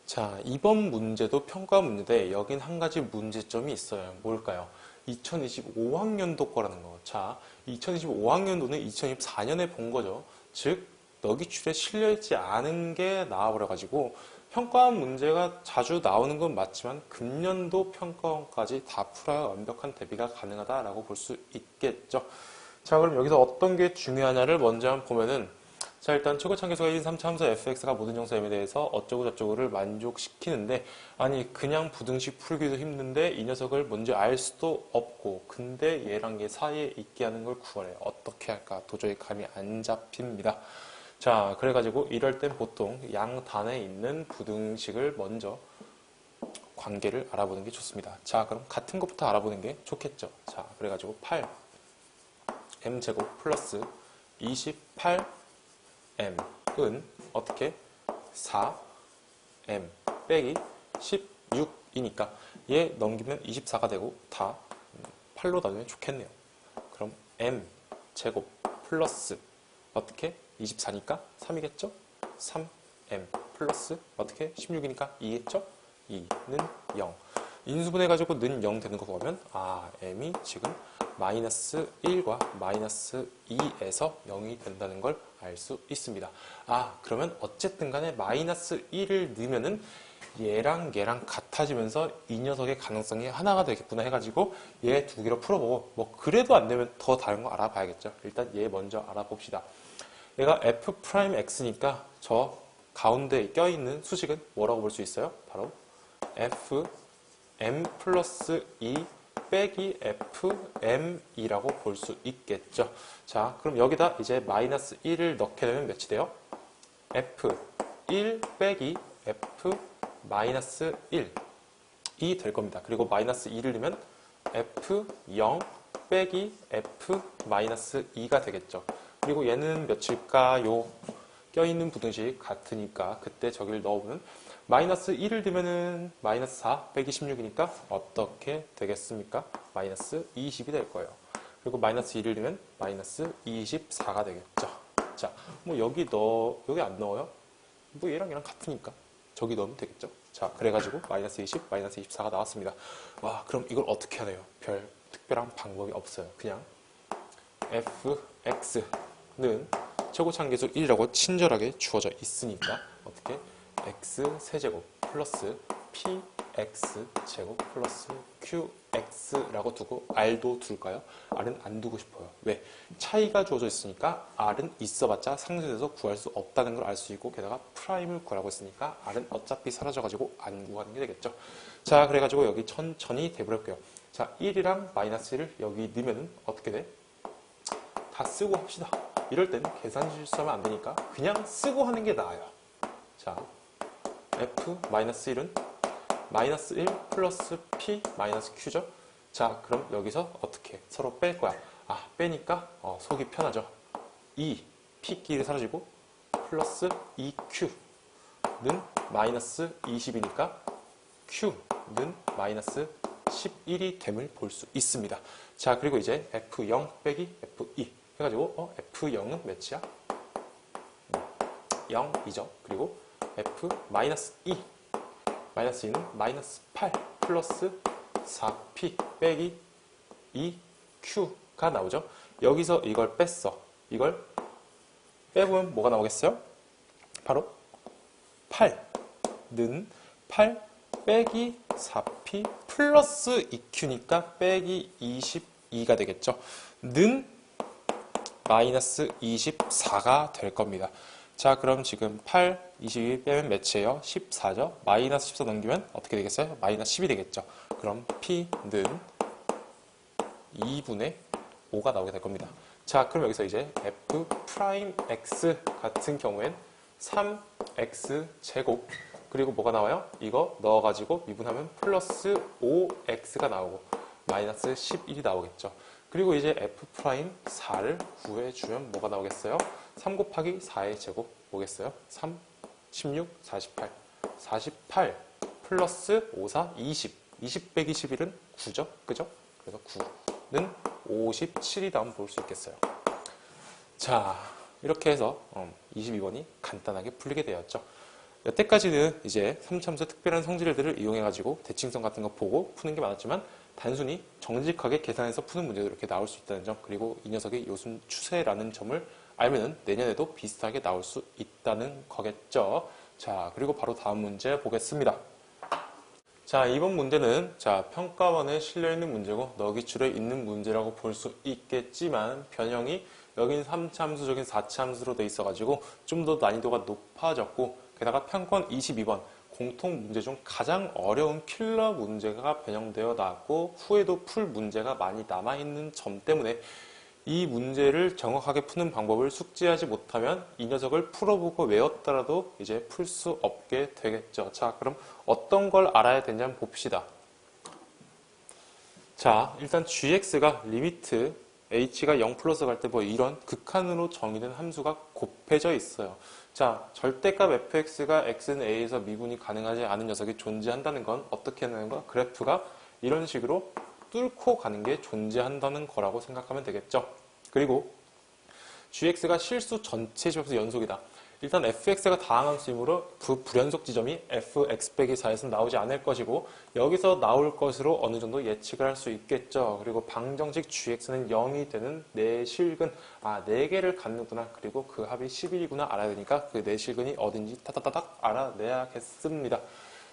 자, 이번 문제도 평가 문제인데 여긴 한 가지 문제점이 있어요. 뭘까요? 2025학년도 거라는 거. 자, 2025학년도는 2024년에 본 거죠. 즉, 너기출에 실려있지 않은 게 나와버려가지고 평가원 문제가 자주 나오는 건 맞지만 금년도 평가원까지 다 풀어야 완벽한 대비가 가능하다라고 볼 수 있겠죠. 자, 그럼 여기서 어떤 게 중요하냐를 먼저 한번 보면은, 자, 일단 최고차계수가 1, 3차 함수 fx가 모든 정수 m에 대해서 어쩌고 저쩌고를 만족시키는데, 아니 그냥 부등식 풀기도 힘든데 이 녀석을 먼저 알 수도 없고, 근데 얘랑 얘 사이에 있게 하는 걸 구하래. 어떻게 할까? 도저히 감이 안 잡힙니다. 자, 그래가지고 이럴 땐 보통 양단에 있는 부등식을 먼저 관계를 알아보는 게 좋습니다. 자, 그럼 같은 것부터 알아보는 게 좋겠죠. 자, 그래가지고 8m제곱 플러스 28m은 어떻게? 4m 빼기 16이니까 얘 넘기면 24가 되고 다 8로 나누면 좋겠네요. 그럼 m제곱 플러스 어떻게? 24니까 3이겠죠? 3m 플러스 어떻게? 16이니까 2겠죠? 2는 0. 인수분해가지고 는 0 되는 거 보면 m이 지금 마이너스 1과 마이너스 2에서 0이 된다는 걸 알 수 있습니다. 그러면 어쨌든 간에 마이너스 1을 넣으면은 얘랑 얘랑 같아지면서 이 녀석의 가능성이 하나가 되겠구나 해가지고 얘 두 개로 풀어보고, 뭐 그래도 안 되면 더 다른 거 알아봐야겠죠. 일단 얘 먼저 알아봅시다. 얘가 f'x니까 저 가운데 껴있는 수식은 뭐라고 볼 수 있어요? 바로 f m 플러스 2 빼기 f m이라고 볼 수 있겠죠. 자, 그럼 여기다 이제 마이너스 1을 넣게 되면 몇이 돼요? f 1 빼기 f 마이너스 1이 될 겁니다. 그리고 마이너스 2를 넣으면 f 0 빼기 f 마이너스 2가 되겠죠. 그리고 얘는 몇일까요? 껴있는 부등식 같으니까 그때 저기를 넣어보면 마이너스 1을 두면은 마이너스 4 빼기 16이니까 어떻게 되겠습니까? 마이너스 20이 될 거예요. 그리고 마이너스 1을 두면 마이너스 24가 되겠죠. 자, 뭐 여기 안 넣어요? 뭐 얘랑 같으니까 저기 넣으면 되겠죠. 자, 그래가지고 마이너스 20, 마이너스 24가 나왔습니다. 와, 그럼 이걸 어떻게 하나요? 별 특별한 방법이 없어요. 그냥 fx는 최고차항계수 1이라고 친절하게 주어져 있으니까 어떻게 x세제곱 플러스 px제곱 플러스 qx라고 두고 r도 둘까요? r은 안 두고 싶어요. 왜? 차이가 주어져 있으니까 r은 있어봤자 상수에서 구할 수 없다는 걸 알 수 있고 게다가 프라임을 구하라고 했으니까 r은 어차피 사라져가지고 안 구하는 게 되겠죠. 자, 그래가지고 여기 천천히 대입해볼게요. 자, 1이랑 마이너스 1을 여기 넣으면 어떻게 돼? 다 쓰고 합시다. 이럴 때는 계산 실수하면 안 되니까 그냥 쓰고 하는 게 나아요. 자, f-1은 마이너스 1 플러스 p 마이너스 q죠. 자, 그럼 여기서 어떻게 서로 뺄 거야? 아, 빼니까 속이 편하죠. 2 p끼리 사라지고 플러스 2q는 마이너스 20이니까 q는 마이너스 11이 됨을 볼 수 있습니다. 자, 그리고 이제 f0 빼기 f2 해가지고 f0은 몇이야? 0이죠. 그리고 f-2 마이너스 2는 마이너스 8 플러스 4p 빼기 2q가 나오죠. 여기서 이걸 뺐어. 이걸 빼보면 뭐가 나오겠어요? 바로 8는 8 빼기 4p 플러스 2q니까 빼기 22가 되겠죠. 는 마이너스 24가 될 겁니다. 자, 그럼 지금 8, 22 빼면 몇이에요? 14죠? 마이너스 14 넘기면 어떻게 되겠어요? 마이너스 10이 되겠죠. 그럼 P는 2분의 5가 나오게 될 겁니다. 자, 그럼 여기서 이제 F'X 같은 경우엔 3X 제곱 그리고 뭐가 나와요? 이거 넣어가지고 미분하면 플러스 5X가 나오고 마이너스 11이 나오겠죠. 그리고 이제 F'4를 구해주면 뭐가 나오겠어요? 3 곱하기 4의 제곱 뭐겠어요? 3, 16, 48. 48 플러스 5, 4, 20. 20 빼기 11은 9죠? 그죠? 그래서 9는 57이다 볼 수 있겠어요. 자, 이렇게 해서 22번이 간단하게 풀리게 되었죠. 여태까지는 이제 3참수 특별한 성질들을 이용해가지고 대칭성 같은 거 보고 푸는 게 많았지만 단순히 정직하게 계산해서 푸는 문제도 이렇게 나올 수 있다는 점, 그리고 이 녀석이 요즘 추세라는 점을 알면은 내년에도 비슷하게 나올 수 있다는 거겠죠. 자, 그리고 바로 다음 문제 보겠습니다. 자, 이번 문제는 평가원에 실려있는 문제고 너기출에 있는 문제라고 볼 수 있겠지만 변형이 여긴 3참수적인 4참수로 돼 있어가지고 좀 더 난이도가 높아졌고 게다가 평권 22번 공통 문제 중 가장 어려운 킬러 문제가 변형되어 나왔고 후에도 풀 문제가 많이 남아있는 점 때문에 이 문제를 정확하게 푸는 방법을 숙지하지 못하면 이 녀석을 풀어보고 외웠더라도 이제 풀 수 없게 되겠죠. 자, 그럼 어떤 걸 알아야 되냐 한번 봅시다. 자, 일단 gx가 리미트 h가 0 플러스 갈 때 뭐 이런 극한으로 정의된 함수가 곱해져 있어요. 자, 절대값 fx가 x는 a에서 미분이 가능하지 않은 녀석이 존재한다는 건 어떻게 하는 거야? 그래프가 이런 식으로 뚫고 가는 게 존재한다는 거라고 생각하면 되겠죠. 그리고 gx가 실수 전체 집합수 연속이다. 일단 fx가 다항함수이므로 그 불연속 지점이 fx 빼기 4에서 나오지 않을 것이고 여기서 나올 것으로 어느 정도 예측을 할 수 있겠죠. 그리고 방정식 gx는 0이 되는 내실근, 4개를 갖는구나. 그리고 그 합이 11이구나 알아야 되니까 그 내실근이 어딘지 타다다닥 알아내야겠습니다.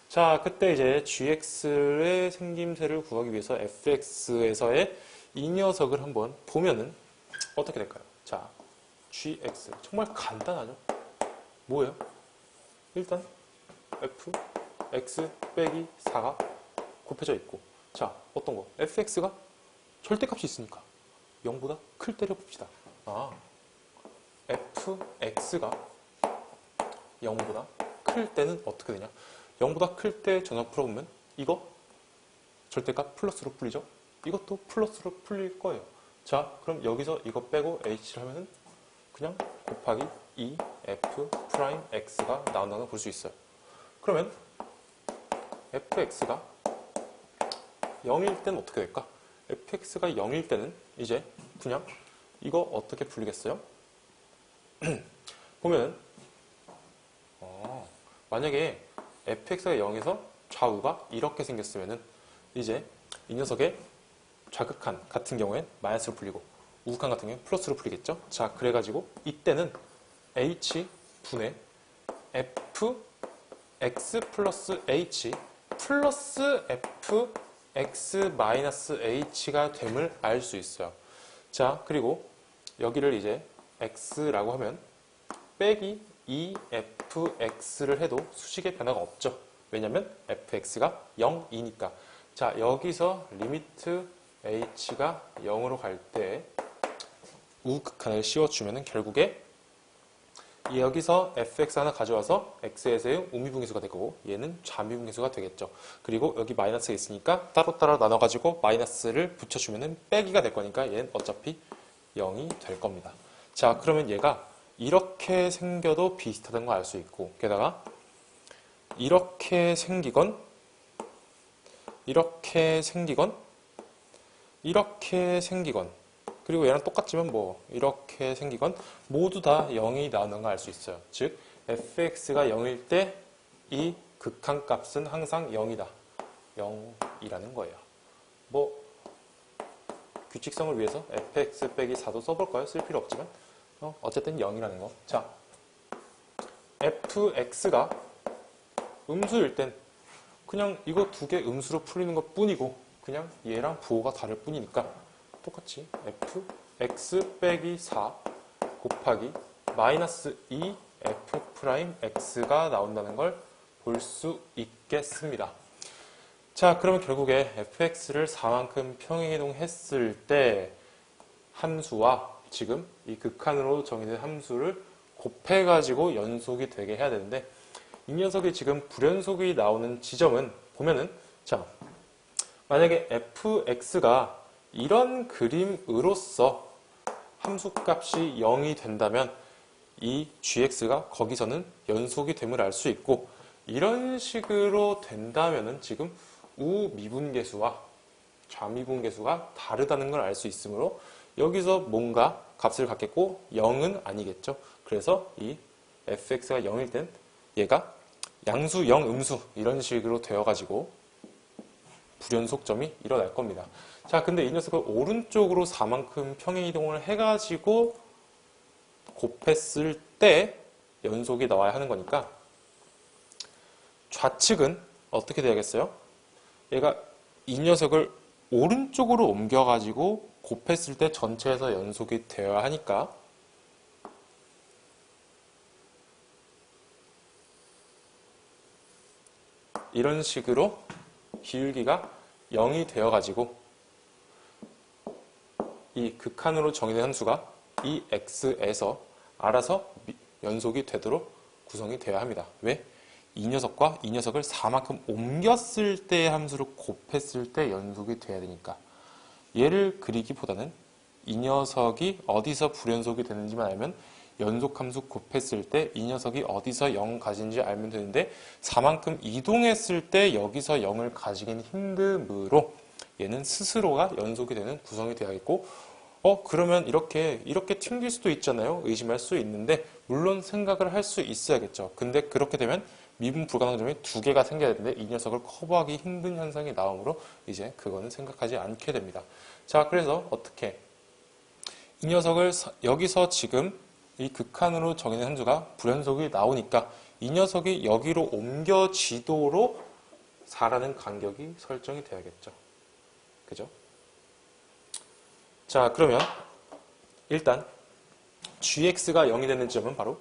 자, 그때 이제 gx의 생김새를 구하기 위해서 fx에서의 이 녀석을 한번 보면은 어떻게 될까요? 자, gx 정말 간단하죠? 뭐예요? 일단 x 빼기 4가 곱해져 있고, 자, 어떤 거? fx가 절대값이 있으니까 0보다 클 때를 봅시다. fx가 0보다 클 때는 어떻게 되냐? 0보다 클 때 전화 풀어보면 이거 절대값 플러스로 풀리죠? 이것도 플러스로 풀릴 거예요. 자, 그럼 여기서 이거 빼고 h를 하면은 그냥 곱하기 2f 프라임 x가 나온다는 걸 볼 수 있어요. 그러면 fx가 0일 때는 어떻게 될까? fx가 0일 때는 이제 그냥 이거 어떻게 풀리겠어요? 보면은 만약에 fx가 0에서 좌우가 이렇게 생겼으면은 이제 이 녀석의 좌극한 같은 경우엔 마이너스로 풀리고 우극한 같은 경우엔 플러스로 풀리겠죠? 자, 그래가지고 이때는 h 분의 f x 플러스 h 플러스 f x 마이너스 h가 됨을 알 수 있어요. 자, 그리고 여기를 이제 x라고 하면 빼기 2fx를 해도 수식의 변화가 없죠. 왜냐면 fx가 0이니까. 자, 여기서 리미트 h가 0으로 갈 때 우극한을 씌워주면 결국에 여기서 fx 하나 가져와서 x에서의 우미분계수가 되고 얘는 좌미분계수가 되겠죠. 그리고 여기 마이너스가 있으니까 따로따로 나눠가지고 마이너스를 붙여주면 빼기가 될 거니까 얘는 어차피 0이 될 겁니다. 자, 그러면 얘가 이렇게 생겨도 비슷하다는 걸 알 수 있고, 게다가 이렇게 생기건 이렇게 생기건 이렇게 생기건 그리고 얘랑 똑같지만 뭐 이렇게 생기건 모두 다 0이 나오는 걸 알 수 있어요. 즉 fx가 0일 때 이 극한값은 항상 0이다. 0이라는 거예요. 뭐 규칙성을 위해서 fx 빼기 4도 써볼까요? 쓸 필요 없지만 어쨌든 0이라는 거. 자, fx가 음수일 땐 그냥 이거 두 개 음수로 풀리는 것 뿐이고 그냥 얘랑 부호가 다를 뿐이니까 똑같이 fx 빼기 4 곱하기 마이너스 2 f 프라임 x가 나온다는 걸 볼 수 있겠습니다. 자, 그러면 결국에 fx를 4만큼 평행이동했을 때 함수와 지금 이 극한으로 정의된 함수를 곱해가지고 연속이 되게 해야 되는데 이 녀석이 지금 불연속이 나오는 지점은 보면은 자, 만약에 fx가 이런 그림으로서 함수값이 0이 된다면 이 gx가 거기서는 연속이 됨을 알 수 있고 이런 식으로 된다면은 지금 우미분계수와 좌미분계수가 다르다는 걸 알 수 있으므로 여기서 뭔가 값을 갖겠고 0은 아니겠죠. 그래서 이 fx가 0일 땐 얘가 양수 0 음수 이런 식으로 되어가지고 불연속점이 일어날 겁니다. 자, 근데 이 녀석을 오른쪽으로 4만큼 평행이동을 해가지고 곱했을 때 연속이 나와야 하는 거니까 좌측은 어떻게 돼야겠어요? 얘가 이 녀석을 오른쪽으로 옮겨가지고 곱했을 때 전체에서 연속이 되어야 하니까 이런 식으로 기울기가 0이 되어가지고 이 극한으로 정의된 함수가 이 x에서 알아서 연속이 되도록 구성이 되어야 합니다. 왜? 이 녀석과 이 녀석을 4만큼 옮겼을 때의 함수를 곱했을 때 연속이 돼야 되니까 얘를 그리기보다는 이 녀석이 어디서 불연속이 되는지만 알면 연속함수 곱했을 때 이 녀석이 어디서 0 가진지 알면 되는데 4만큼 이동했을 때 여기서 0을 가지긴 힘드므로 얘는 스스로가 연속이 되는 구성이 되어야겠고 그러면 이렇게 튕길 수도 있잖아요. 의심할 수 있는데 물론 생각을 할 수 있어야겠죠. 근데 그렇게 되면 미분 불가능점이 두 개가 생겨야 되는데 이 녀석을 커버하기 힘든 현상이 나오므로 이제 그거는 생각하지 않게 됩니다. 자, 그래서 어떻게 이 녀석을 여기서 지금 이 극한으로 정의된 함수가 불연속이 나오니까 이 녀석이 여기로 옮겨지도록 4라는 간격이 설정이 돼야겠죠. 그죠? 자, 그러면 일단 gx가 0이 되는 지점은 바로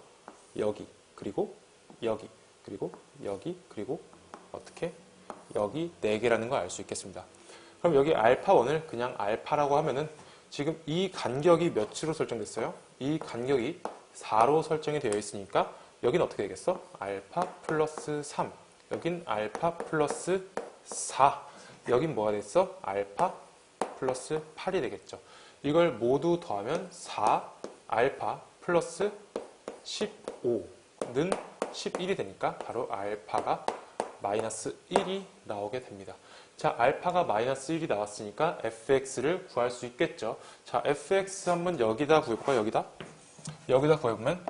여기, 그리고 여기, 그리고 여기, 그리고 어떻게 여기 4개라는 걸 알 수 있겠습니다. 그럼 여기 알파1을 그냥 알파라고 하면은 지금 이 간격이 몇으로 설정됐어요? 이 간격이 4로 설정이 되어 있으니까 여기는 어떻게 되겠어? 알파 플러스 3, 여긴 알파 플러스 4, 여긴 뭐가 됐어? 알파 플러스 8이 되겠죠. 이걸 모두 더하면 4 알파 플러스 15는 11이 되니까 바로 알파가 마이너스 1이 나오게 됩니다. 자, 알파가 마이너스 1이 나왔으니까 fx를 구할 수 있겠죠. 자, fx 한번 여기다 구해볼까? 여기다 구해보면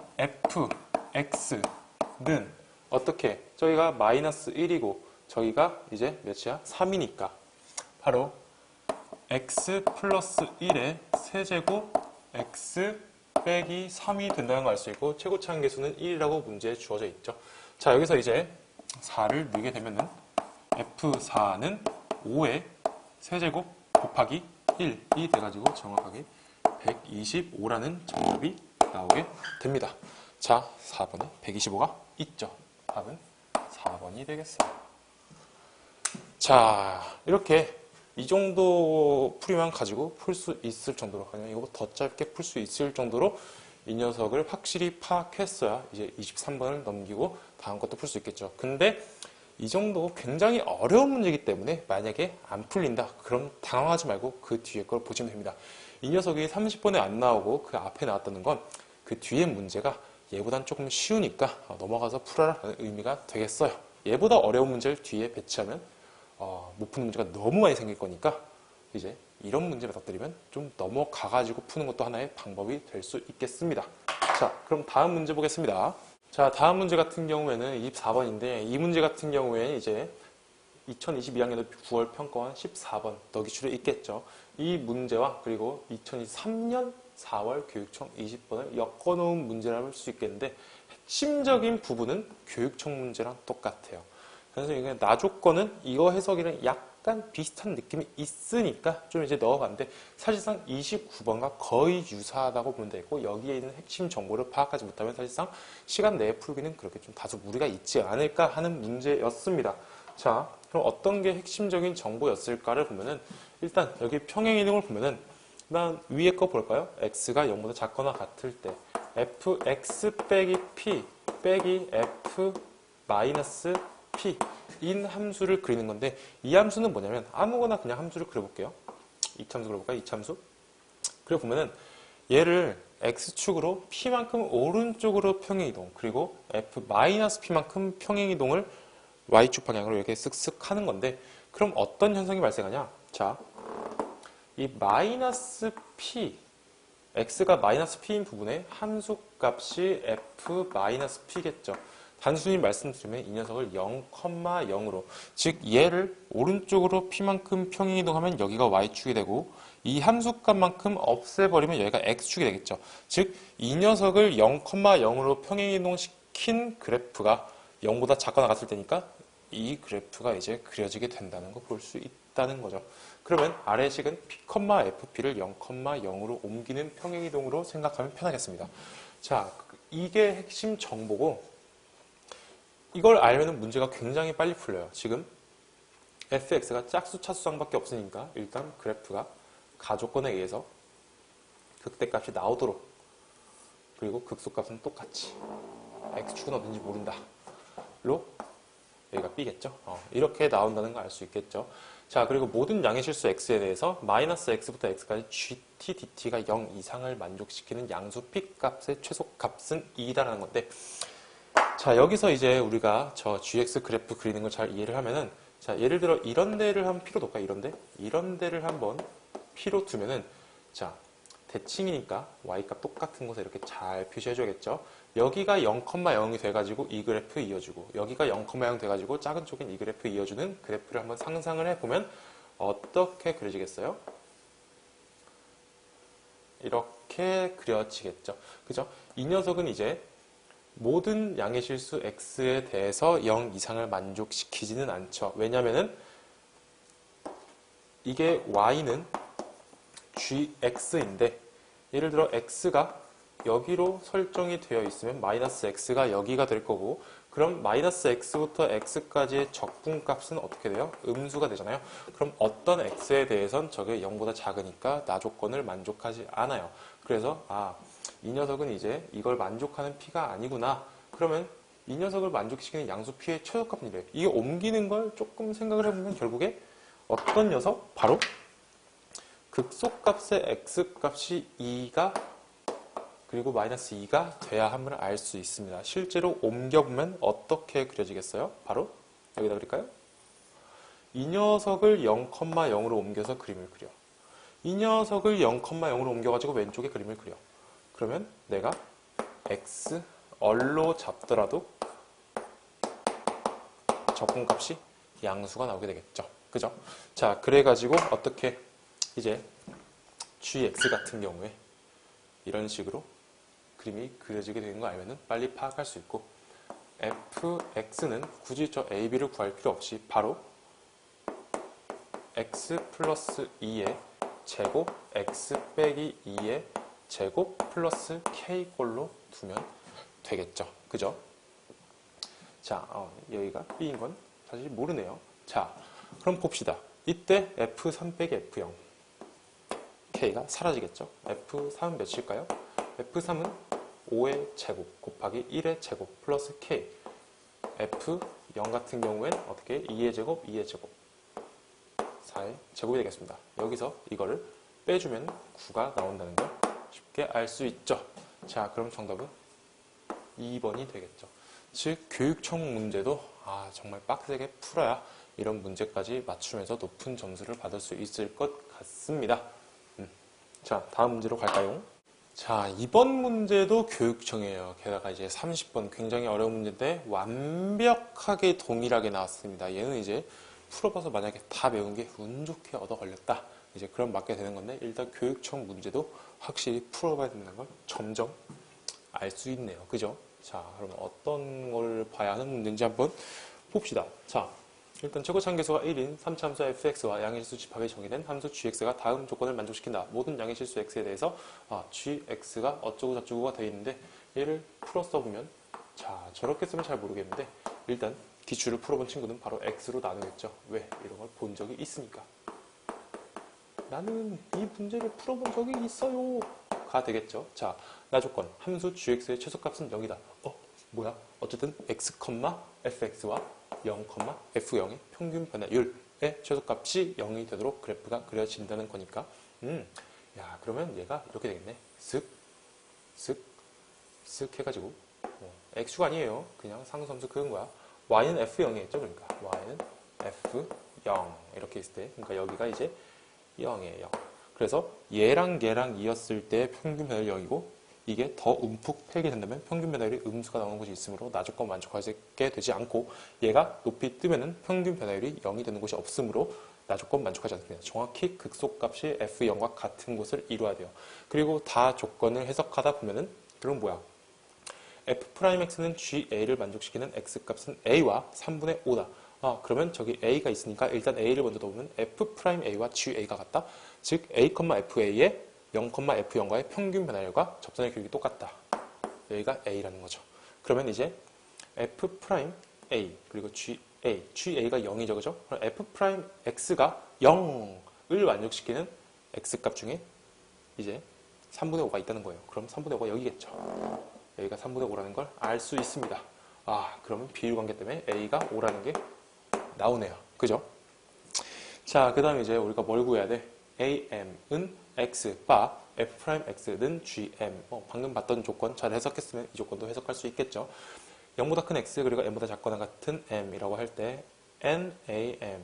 fx는 어떻게? 저기가 마이너스 1이고 저기가 이제 몇이야? 3이니까 바로 x 플러스 1의 세제곱 x 빼기 3이 된다는 걸 알 수 있고 최고차항 계수는 1이라고 문제에 주어져 있죠. 자, 여기서 이제 4를 넣게 되면은 F4는 5의 세제곱 곱하기 1이 돼가지고 정확하게 125라는 정답이 나오게 됩니다. 자, 4번에 125가 있죠. 답은 4번이 되겠어요. 자, 이렇게 이 정도 풀이만 가지고 풀 수 있을 정도로, 아니면 이거 더 짧게 풀 수 있을 정도로 이 녀석을 확실히 파악했어야 이제 23번을 넘기고 다음 것도 풀 수 있겠죠. 근데 이 정도 굉장히 어려운 문제이기 때문에 만약에 안 풀린다, 그럼 당황하지 말고 그 뒤에 걸 보시면 됩니다. 이 녀석이 30번에 안 나오고 그 앞에 나왔다는 건 그 뒤에 문제가 얘보단 조금 쉬우니까 넘어가서 풀어라라는 의미가 되겠어요. 얘보다 어려운 문제를 뒤에 배치하면 못 푸는 문제가 너무 많이 생길 거니까 이제 이런 문제 맞닥뜨리면 좀 넘어가가지고 푸는 것도 하나의 방법이 될 수 있겠습니다. 자, 그럼 다음 문제 보겠습니다. 자, 다음 문제 같은 경우에는 24번인데 이 문제 같은 경우에는 이제 2022학년도 9월 평가원 14번 너 기출에 있겠죠. 이 문제와 그리고 2023년 4월 교육청 20번을 엮어놓은 문제라고 할 수 있겠는데 핵심적인 부분은 교육청 문제랑 똑같아요. 그래서 이게 나 조건은 이거 해석이랑 약간 비슷한 느낌이 있으니까 좀 이제 넣어봤는데 사실상 29번과 거의 유사하다고 보면 되고 여기에 있는 핵심 정보를 파악하지 못하면 사실상 시간 내에 풀기는 그렇게 좀 다소 무리가 있지 않을까 하는 문제였습니다. 자, 그럼 어떤 게 핵심적인 정보였을까를 보면은 일단 여기 평행이동을 보면은 일단 위에 거 볼까요? x가 0보다 작거나 같을 때 fx 빼기 p 빼기 f 마이너스 p 인 함수를 그리는 건데 이 함수는 뭐냐면 아무거나 그냥 함수를 그려볼게요. 이참수 그려볼까요? 이참수 그려보면은 얘를 x축으로 p만큼 오른쪽으로 평행이동 그리고 f 마이너스 p만큼 평행이동을 y축 방향으로 이렇게 쓱쓱 하는 건데 그럼 어떤 현상이 발생하냐? 자, 이 마이너스 p x가 마이너스 p인 부분에 함수 값이 f 마이너스 p겠죠. 단순히 말씀드리면 이 녀석을 0,0으로 즉 얘를 오른쪽으로 p만큼 평행이동하면 여기가 y축이 되고 이 함수값만큼 없애버리면 여기가 x축이 되겠죠. 즉 이 녀석을 0,0으로 평행이동시킨 그래프가 0보다 작거나 같을 때니까 이 그래프가 이제 그려지게 된다는 거 볼 수 있다는 거죠. 그러면 아래 식은 p, fp를 0,0으로 옮기는 평행이동으로 생각하면 편하겠습니다. 자, 이게 핵심 정보고 이걸 알면 문제가 굉장히 빨리 풀려요. 지금 fx가 짝수 차수상밖에 없으니까 일단 그래프가 가조건에 의해서 극대값이 나오도록 그리고 극소값은 똑같이 x축은 어딘지 모른다 로 여기가 b겠죠. 이렇게 나온다는 걸 알 수 있겠죠. 자, 그리고 모든 양의 실수 x에 대해서 마이너스 x부터 x까지 gt, dt가 0 이상을 만족시키는 양수 p 값의 최소값은 2다라는 건데 자, 여기서 이제 우리가 저 gx 그래프 그리는 걸 잘 이해를 하면은 자, 예를 들어 이런 데를 한번 p로 둘까? 이런 데를 한번 p로 두면은 자, 대칭이니까 y값 똑같은 곳에 이렇게 잘 표시해줘야겠죠. 여기가 0,0이 돼가지고 이 그래프 이어주고 여기가 0,0 돼가지고 작은 쪽인 이 그래프 이어주는 그래프를 한번 상상을 해보면 어떻게 그려지겠어요? 이렇게 그려지겠죠. 그죠? 이 녀석은 이제 모든 양의 실수 x에 대해서 0 이상을 만족시키지는 않죠. 왜냐면은 이게 y는 gx인데 예를 들어 x가 여기로 설정이 되어 있으면 마이너스 x가 여기가 될 거고 그럼 마이너스 x부터 x까지의 적분값은 어떻게 돼요? 음수가 되잖아요. 그럼 어떤 x에 대해선 저게 0보다 작으니까 나 조건을 만족하지 않아요. 그래서 이 녀석은 이제 이걸 만족하는 p가 아니구나. 그러면 이 녀석을 만족시키는 양수 p의 최소값은 이래요. 이게 옮기는 걸 조금 생각을 해보면 결국에 어떤 녀석? 바로 극소값의 x값이 2가 그리고 마이너스 2가 돼야 함을 알 수 있습니다. 실제로 옮겨보면 어떻게 그려지겠어요? 바로 여기다 그릴까요? 이 녀석을 0,0으로 옮겨서 그림을 그려. 이 녀석을 0,0으로 옮겨가지고 왼쪽에 그림을 그려. 그러면 내가 x 얼로 잡더라도 적분값이 양수가 나오게 되겠죠. 그죠? 자, 그래가지고 어떻게 이제 gx 같은 경우에 이런 식으로 그림이 그려지게 되는 거 알면은 빨리 파악할 수 있고 fx는 굳이 저 a, b를 구할 필요 없이 바로 x 플러스 2의 제곱 x 빼기 2의 제곱 플러스 k꼴로 두면 되겠죠. 그죠? 자, 여기가 b인 건 사실 모르네요. 자, 그럼 봅시다. 이때 f3 빼기 f0 k가 사라지겠죠. f3은 몇일까요? f3은 5의 제곱 곱하기 1의 제곱 플러스 k f0 같은 경우엔 어떻게 2의 제곱, 2의 제곱 4의 제곱이 되겠습니다. 여기서 이거를 빼주면 9가 나온다는 걸 쉽게 알 수 있죠. 자, 그럼 정답은 2번이 되겠죠. 즉 교육청 문제도 정말 빡세게 풀어야 이런 문제까지 맞추면서 높은 점수를 받을 수 있을 것 같습니다. 자, 다음 문제로 갈까요? 자, 이번 문제도 교육청이에요. 게다가 이제 30번 굉장히 어려운 문제인데 완벽하게 동일하게 나왔습니다. 얘는 이제 풀어봐서 만약에 다 배운 게 운 좋게 얻어 걸렸다. 이제 그럼 맞게 되는 건데 일단 교육청 문제도 확실히 풀어봐야 된다는 걸 점점 알 수 있네요. 그죠? 자, 그러면 어떤 걸 봐야 하는 문제인지 한번 봅시다. 자, 일단 최고차함계수가 1인 3차 함수 fx와 양의실수 집합에 정의된 함수 gx가 다음 조건을 만족시킨다. 모든 양의실수 x에 대해서 gx가 어쩌고 저쩌고가 되어 있는데 얘를 풀어 써보면 자, 저렇게 쓰면 잘 모르겠는데 일단 기출을 풀어본 친구는 바로 x로 나누겠죠. 왜? 이런 걸 본 적이 있으니까. 나는 이 문제를 풀어본 적이 있어요. 가 되겠죠. 자, 나 조건 함수 gx의 최소값은 0이다. 뭐야? 어쨌든 x, fx와 0, f0의 평균 변화율의 최소값이 0이 되도록 그래프가 그려진다는 거니까 야, 그러면 얘가 이렇게 되겠네. 쓱 해가지고 x가 아니에요. 그냥 상수함수 그은 거야. y는 f0이겠죠. 그러니까 y는 f0 이렇게 있을 때 그러니까 여기가 이제 0이에요. 그래서 얘랑 얘랑 이었을 때 평균 변화율이 0이고 이게 더 움푹 패게 된다면 평균 변화율이 음수가 나오는 곳이 있으므로 나 조건 만족하게 되지 않고 얘가 높이 뜨면은 평균 변화율이 0이 되는 곳이 없으므로 나 조건 만족하지 않습니다. 정확히 극소값이 f0과 같은 곳을 이루어야 돼요. 그리고 다 조건을 해석하다 보면은 그럼 뭐야? f'x는 ga를 만족시키는 x값은 a와 3분의 5다. 그러면 저기 a가 있으니까 일단 a를 먼저 넣으면 f'a와 ga가 같다. 즉 a, fa의 0, f0과의 평균 변화율과 접선의 교육이 똑같다. 여기가 a라는 거죠. 그러면 이제 f'A 그리고 ga가 0이죠. 그죠? 그럼 f'x가 0을 만족시키는 x값 중에 이제 3분의 5가 있다는 거예요. 그럼 3분의 5가 여기겠죠. a가 3분의 5라는 걸 알 수 있습니다. 그러면 비율관계 때문에 a가 5라는 게 나오네요. 그죠? 자, 그 다음에 이제 우리가 뭘 구해야 돼? am은 x, 바, f'x는 gm. 방금 봤던 조건 잘 해석했으면 이 조건도 해석할 수 있겠죠. 0보다 큰 x 그리고 m보다 작거나 같은 m이라고 할 때 NAM,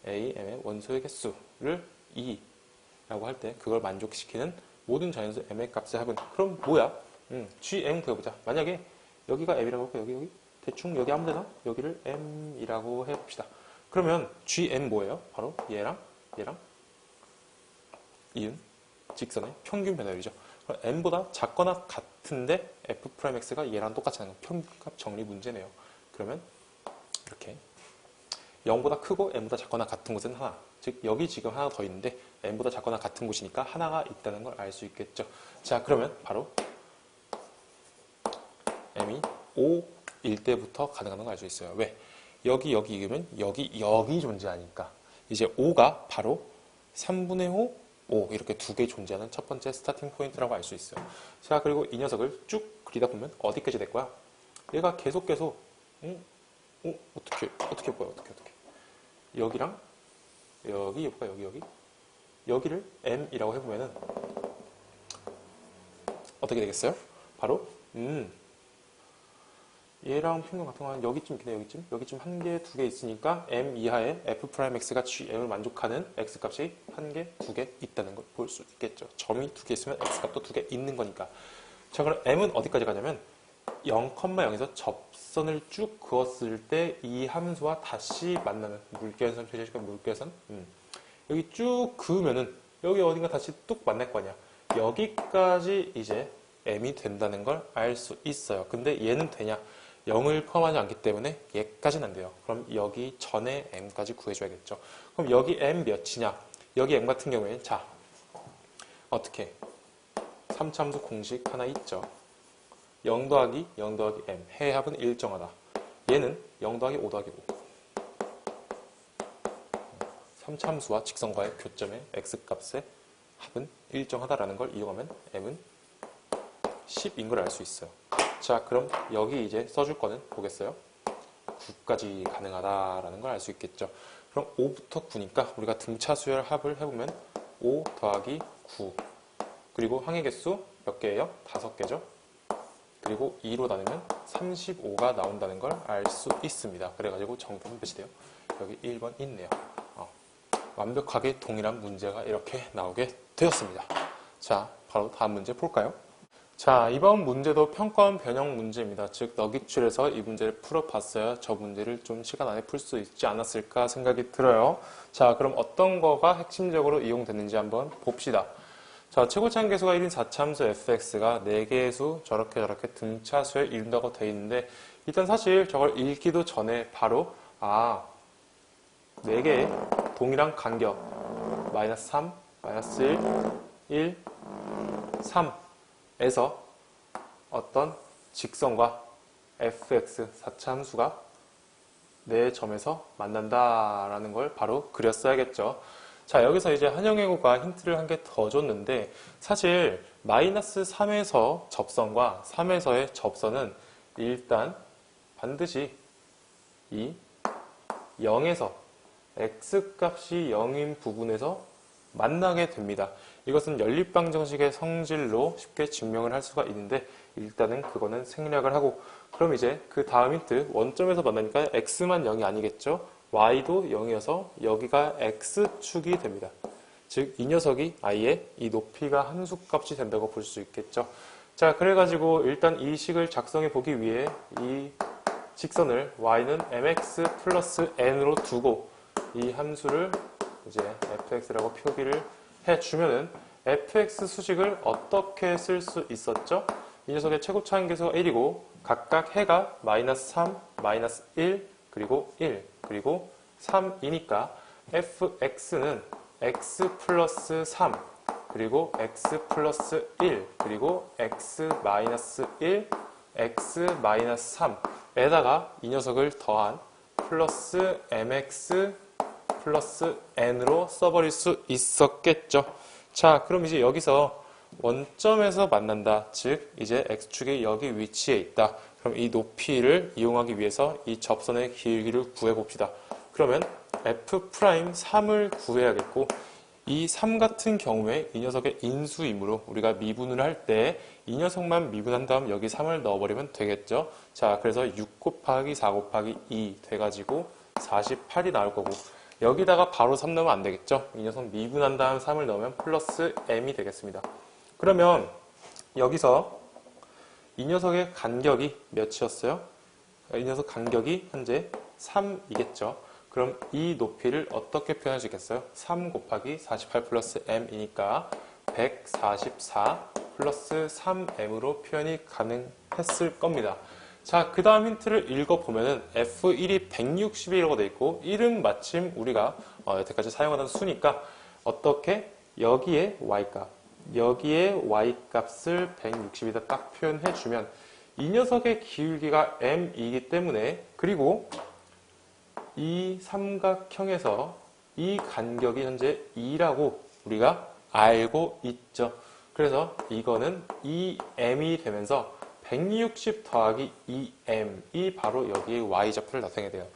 AM의 원소의 개수를 2라고 할 때 그걸 만족시키는 모든 자연수 m의 값의 합은 그럼 뭐야? gm 구해보자. 만약에 여기가 m이라고 할까? 여기 대충 여기 아무 데나 여기를 m이라고 해봅시다. 그러면 gm 뭐예요? 바로 얘랑 이은 직선의 평균 변화율이죠. m보다 작거나 같은데 f'x가 얘랑 똑같이 하는 건 평균값 정리 문제네요. 그러면 이렇게 0보다 크고 m보다 작거나 같은 곳은 하나. 즉 여기 지금 하나 더 있는데 m보다 작거나 같은 곳이니까 하나가 있다는 걸 알 수 있겠죠. 자, 그러면 바로 m이 5 일 때부터 가능한 걸 알 수 있어요. 왜? 여기 이으면 여기 존재하니까 이제 5가 바로 3분의 5 이렇게 두 개 존재하는 첫 번째 스타팅 포인트라고 알 수 있어요. 자, 그리고 이 녀석을 쭉 그리다 보면 어디까지 될 거야? 얘가 계속 어떻게 보여? 여기랑 여기 볼까? 여기를 m이라고 해보면은 어떻게 되겠어요? 바로 얘랑 평균 같은 거는 여기쯤 있겠네. 여기쯤 한 개, 두 개 있으니까 m 이하의 f'x가 gm을 만족하는 x값이 한 개, 두 개 있다는 걸 볼 수 있겠죠. 점이 두 개 있으면 x값도 두 개 있는 거니까. 자, 그럼 m은 어디까지 가냐면 0,0에서 접선을 쭉 그었을 때 이 함수와 다시 만나는 물결선 표시해줄까? 물결선? 여기 쭉 그으면은 여기 어딘가 다시 뚝 만날 거 아니야. 여기까지 이제 m이 된다는 걸 알 수 있어요. 근데 얘는 되냐? 0을 포함하지 않기 때문에 얘까지는 안 돼요. 그럼 여기 전에 m까지 구해줘야겠죠. 그럼 여기 m 몇이냐? 여기 m 같은 경우에는 자, 어떻게? 3차함수 공식 하나 있죠. 0 더하기 m. 해합은 일정하다. 얘는 0 더하기 5 더하기 5. 3차함수와 직선과의 교점의 x값의 합은 일정하다라는 걸 이용하면 m은 10인 걸 알 수 있어요. 자, 그럼 여기 이제 써줄 거는 보겠어요? 9까지 가능하다라는 걸 알 수 있겠죠. 그럼 5부터 9니까 우리가 등차 수열 합을 해보면 5 더하기 9 그리고 항의 개수 몇 개예요? 5개죠. 그리고 2로 나누면 35가 나온다는 걸 알 수 있습니다. 그래가지고 정답은 몇이 돼요? 여기 1번 있네요. 완벽하게 동일한 문제가 이렇게 나오게 되었습니다. 자, 바로 다음 문제 볼까요? 자, 이번 문제도 평가원 변형 문제입니다. 즉, 너기출에서 이 문제를 풀어봤어야 저 문제를 좀 시간 안에 풀 수 있지 않았을까 생각이 들어요. 자, 그럼 어떤 거가 핵심적으로 이용됐는지 한번 봅시다. 자, 최고차항 계수가 1인 4차함수 fx가 4개의 수 저렇게 등차수에 이룬다고 되어 있는데 일단 사실 저걸 읽기도 전에 바로 4개의 동일한 간격 마이너스 3, 마이너스 1, 3에서 어떤 직선과 fx 4차 함수가 4점에서 만난다라는 걸 바로 그렸어야겠죠. 자, 여기서 이제 한영애고가 힌트를 한 개 더 줬는데 사실 마이너스 3에서 접선과 3에서의 접선은 일단 반드시 이 0에서 x값이 0인 부분에서 만나게 됩니다. 이것은 연립방정식의 성질로 쉽게 증명을 할 수가 있는데 일단은 그거는 생략을 하고 그럼 이제 그 다음 힌트 원점에서 만나니까 x만 0이 아니겠죠? y도 0이어서 여기가 x축이 됩니다. 즉 이 녀석이 아예 이 높이가 함수값이 된다고 볼 수 있겠죠. 자, 그래가지고 일단 이 식을 작성해 보기 위해 이 직선을 y는 mx 플러스 n으로 두고 이 함수를 이제 fx라고 표기를 해주면은 fx 수식을 어떻게 쓸 수 있었죠? 이 녀석의 최고차항 계수가 1이고 각각 해가 마이너스 3, 마이너스 1, 그리고 1, 그리고 3이니까 fx는 x 플러스 3, 그리고 x 플러스 1, 그리고 x 마이너스 1, x 마이너스 3에다가 이 녀석을 더한 플러스 mx 플러스 n으로 써버릴 수 있었겠죠. 자, 그럼 이제 여기서 원점에서 만난다. 즉 이제 x축이 여기 위치에 있다. 그럼 이 높이를 이용하기 위해서 이 접선의 길이를 구해봅시다. 그러면 f'3을 구해야겠고 이 3 같은 경우에 이 녀석의 인수이므로 우리가 미분을 할 때 이 녀석만 미분한 다음 여기 3을 넣어버리면 되겠죠. 자, 그래서 6 곱하기 4 곱하기 2 돼가지고 48이 나올 거고 여기다가 바로 3 넣으면 안 되겠죠. 이 녀석 미분한 다음 3을 넣으면 플러스 m이 되겠습니다. 그러면 여기서 이 녀석의 간격이 몇이었어요? 이 녀석 간격이 현재 3이겠죠. 그럼 이 높이를 어떻게 표현할 수 있겠어요? 3 곱하기 48 플러스 m이니까 144 플러스 3m으로 표현이 가능했을 겁니다. 자, 그 다음 힌트를 읽어보면은 F1이 160이라고 되어 있고 1은 마침 우리가 여태까지 사용하던 수니까 어떻게 여기에 y값 여기에 y값을 160이다 딱 표현해주면 이 녀석의 기울기가 m이기 때문에, 그리고 이 삼각형에서 이 간격이 현재 2라고 우리가 알고 있죠. 그래서 이거는 2m이 되면서 160 더하기 2m이 바로 여기 y좌표를 나타내게 돼요.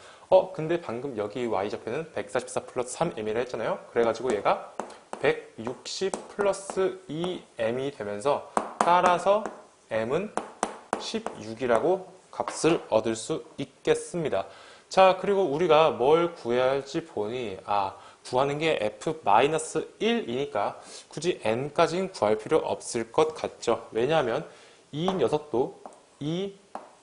근데 방금 여기 y좌표는 144 플러스 3m이라 했잖아요. 그래가지고 얘가 160 플러스 2m이 되면서 따라서 m은 16이라고 값을 얻을 수 있겠습니다. 자, 그리고 우리가 뭘 구해야 할지 보니, 구하는 게 f-1이니까 굳이 n까지는 구할 필요 없을 것 같죠. 왜냐하면 이 녀석도 이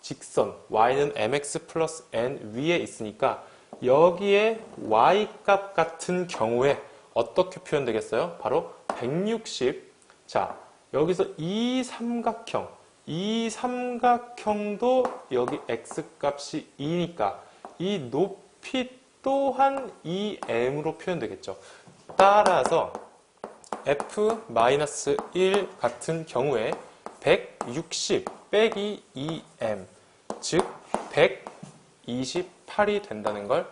직선 y는 mx 플러스 n 위에 있으니까 여기에 y 값 같은 경우에 어떻게 표현되겠어요? 바로 160. 자, 여기서 이 삼각형도 여기 x 값이 2니까 이 높이 또한 2m으로 표현되겠죠. 따라서 f-1 같은 경우에 160 빼기 2m, 즉 128이 된다는 걸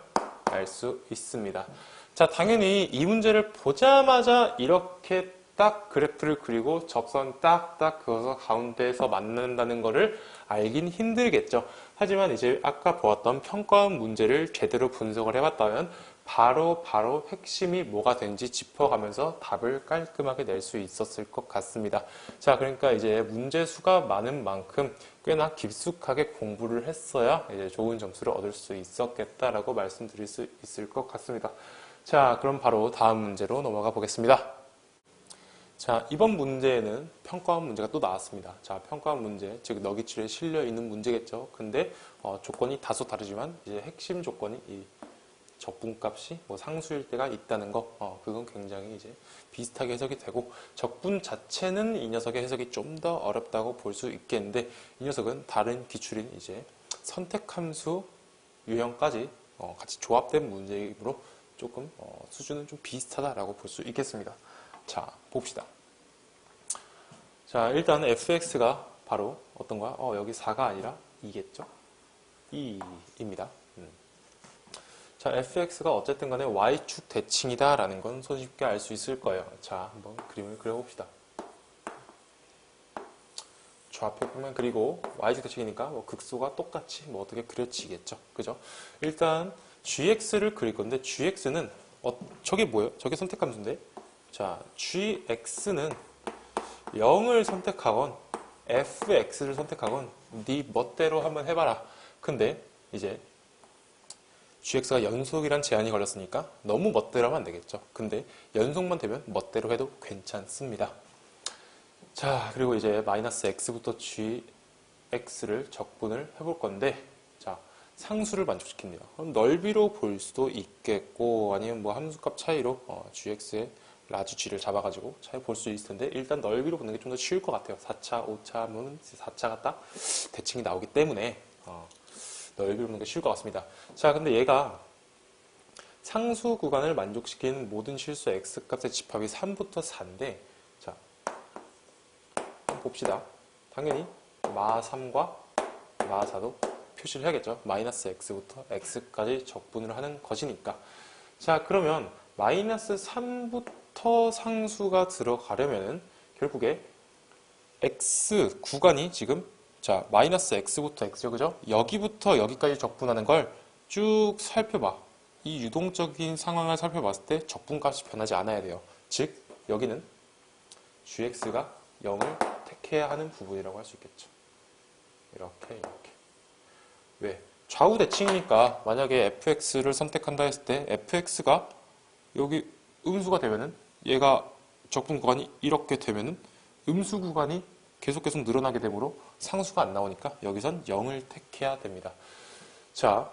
알 수 있습니다. 자, 당연히 이 문제를 보자마자 이렇게 딱 그래프를 그리고 접선 딱딱 그어서 가운데에서 만난다는 거를 알긴 힘들겠죠. 하지만 이제 아까 보았던 평가원 문제를 제대로 분석을 해봤다면 바로 핵심이 뭐가 되는지 짚어가면서 답을 깔끔하게 낼 수 있었을 것 같습니다. 자, 그러니까 이제 문제 수가 많은 만큼 꽤나 깊숙하게 공부를 했어야 이제 좋은 점수를 얻을 수 있었겠다라고 말씀드릴 수 있을 것 같습니다. 자, 그럼 바로 다음 문제로 넘어가 보겠습니다. 자, 이번 문제에는 평가원 문제가 또 나왔습니다. 자, 평가원 문제, 즉 너기출에 실려 있는 문제겠죠. 근데 조건이 다소 다르지만 이제 핵심 조건이 이 적분값이 상수일 때가 있다는 거, 그건 굉장히 이제 비슷하게 해석이 되고, 적분 자체는 이 녀석의 해석이 좀 더 어렵다고 볼 수 있겠는데, 이 녀석은 다른 기출인 이제 선택함수 유형까지 같이 조합된 문제이므로 조금 수준은 좀 비슷하다라고 볼 수 있겠습니다. 자, 봅시다. 자, 일단 fx가 바로 어떤가? 여기 4가 아니라 2겠죠? 2입니다. 자, fx가 어쨌든 간에 y축 대칭이다 라는 건 손쉽게 알 수 있을 거예요. 자, 한번 그림을 그려봅시다. 좌표평면 그리고 y축 대칭이니까 극소가 똑같이 어떻게 그려지겠죠. 그죠? 일단 gx를 그릴 건데 gx는 저게 뭐예요? 저게 선택함수인데, 자, gx는 0을 선택하건 fx를 선택하건 네 멋대로 한번 해봐라. 근데 이제 gx가 연속이란 제한이 걸렸으니까 너무 멋대로 하면 안 되겠죠. 근데 연속만 되면 멋대로 해도 괜찮습니다. 자, 그리고 이제 마이너스 x부터 gx를 적분을 해볼 건데, 자, 상수를 만족시킨대요. 그럼 넓이로 볼 수도 있겠고, 아니면 함수값 차이로 gx의 라지 g를 잡아가지고 차이 볼 수 있을 텐데, 일단 넓이로 보는 게 좀 더 쉬울 것 같아요. 4차, 5차 하면 4차가 딱 대칭이 나오기 때문에 넓이로 보는 게 쉬울 것 같습니다. 자, 근데 얘가 상수 구간을 만족시키는 모든 실수 x값의 집합이 3부터 4인데, 자, 한번 봅시다. 당연히 마3과 마4도 표시를 해야겠죠. 마이너스 x부터 x까지 적분을 하는 것이니까. 자, 그러면 마이너스 3부터 상수가 들어가려면은 결국에 x 구간이 지금, 자, 마이너스 x부터 x죠, 그죠? 여기부터 여기까지 적분하는 걸 쭉 살펴봐. 이 유동적인 상황을 살펴봤을 때 적분값이 변하지 않아야 돼요. 즉, 여기는 gx가 0을 택해야 하는 부분이라고 할 수 있겠죠. 이렇게. 왜? 좌우 대칭이니까 만약에 fx를 선택한다 했을 때 fx가 여기 음수가 되면은, 얘가 적분 구간이 이렇게 되면은 음수 구간이 계속 늘어나게 되므로 상수가 안 나오니까 여기선 0을 택해야 됩니다. 자,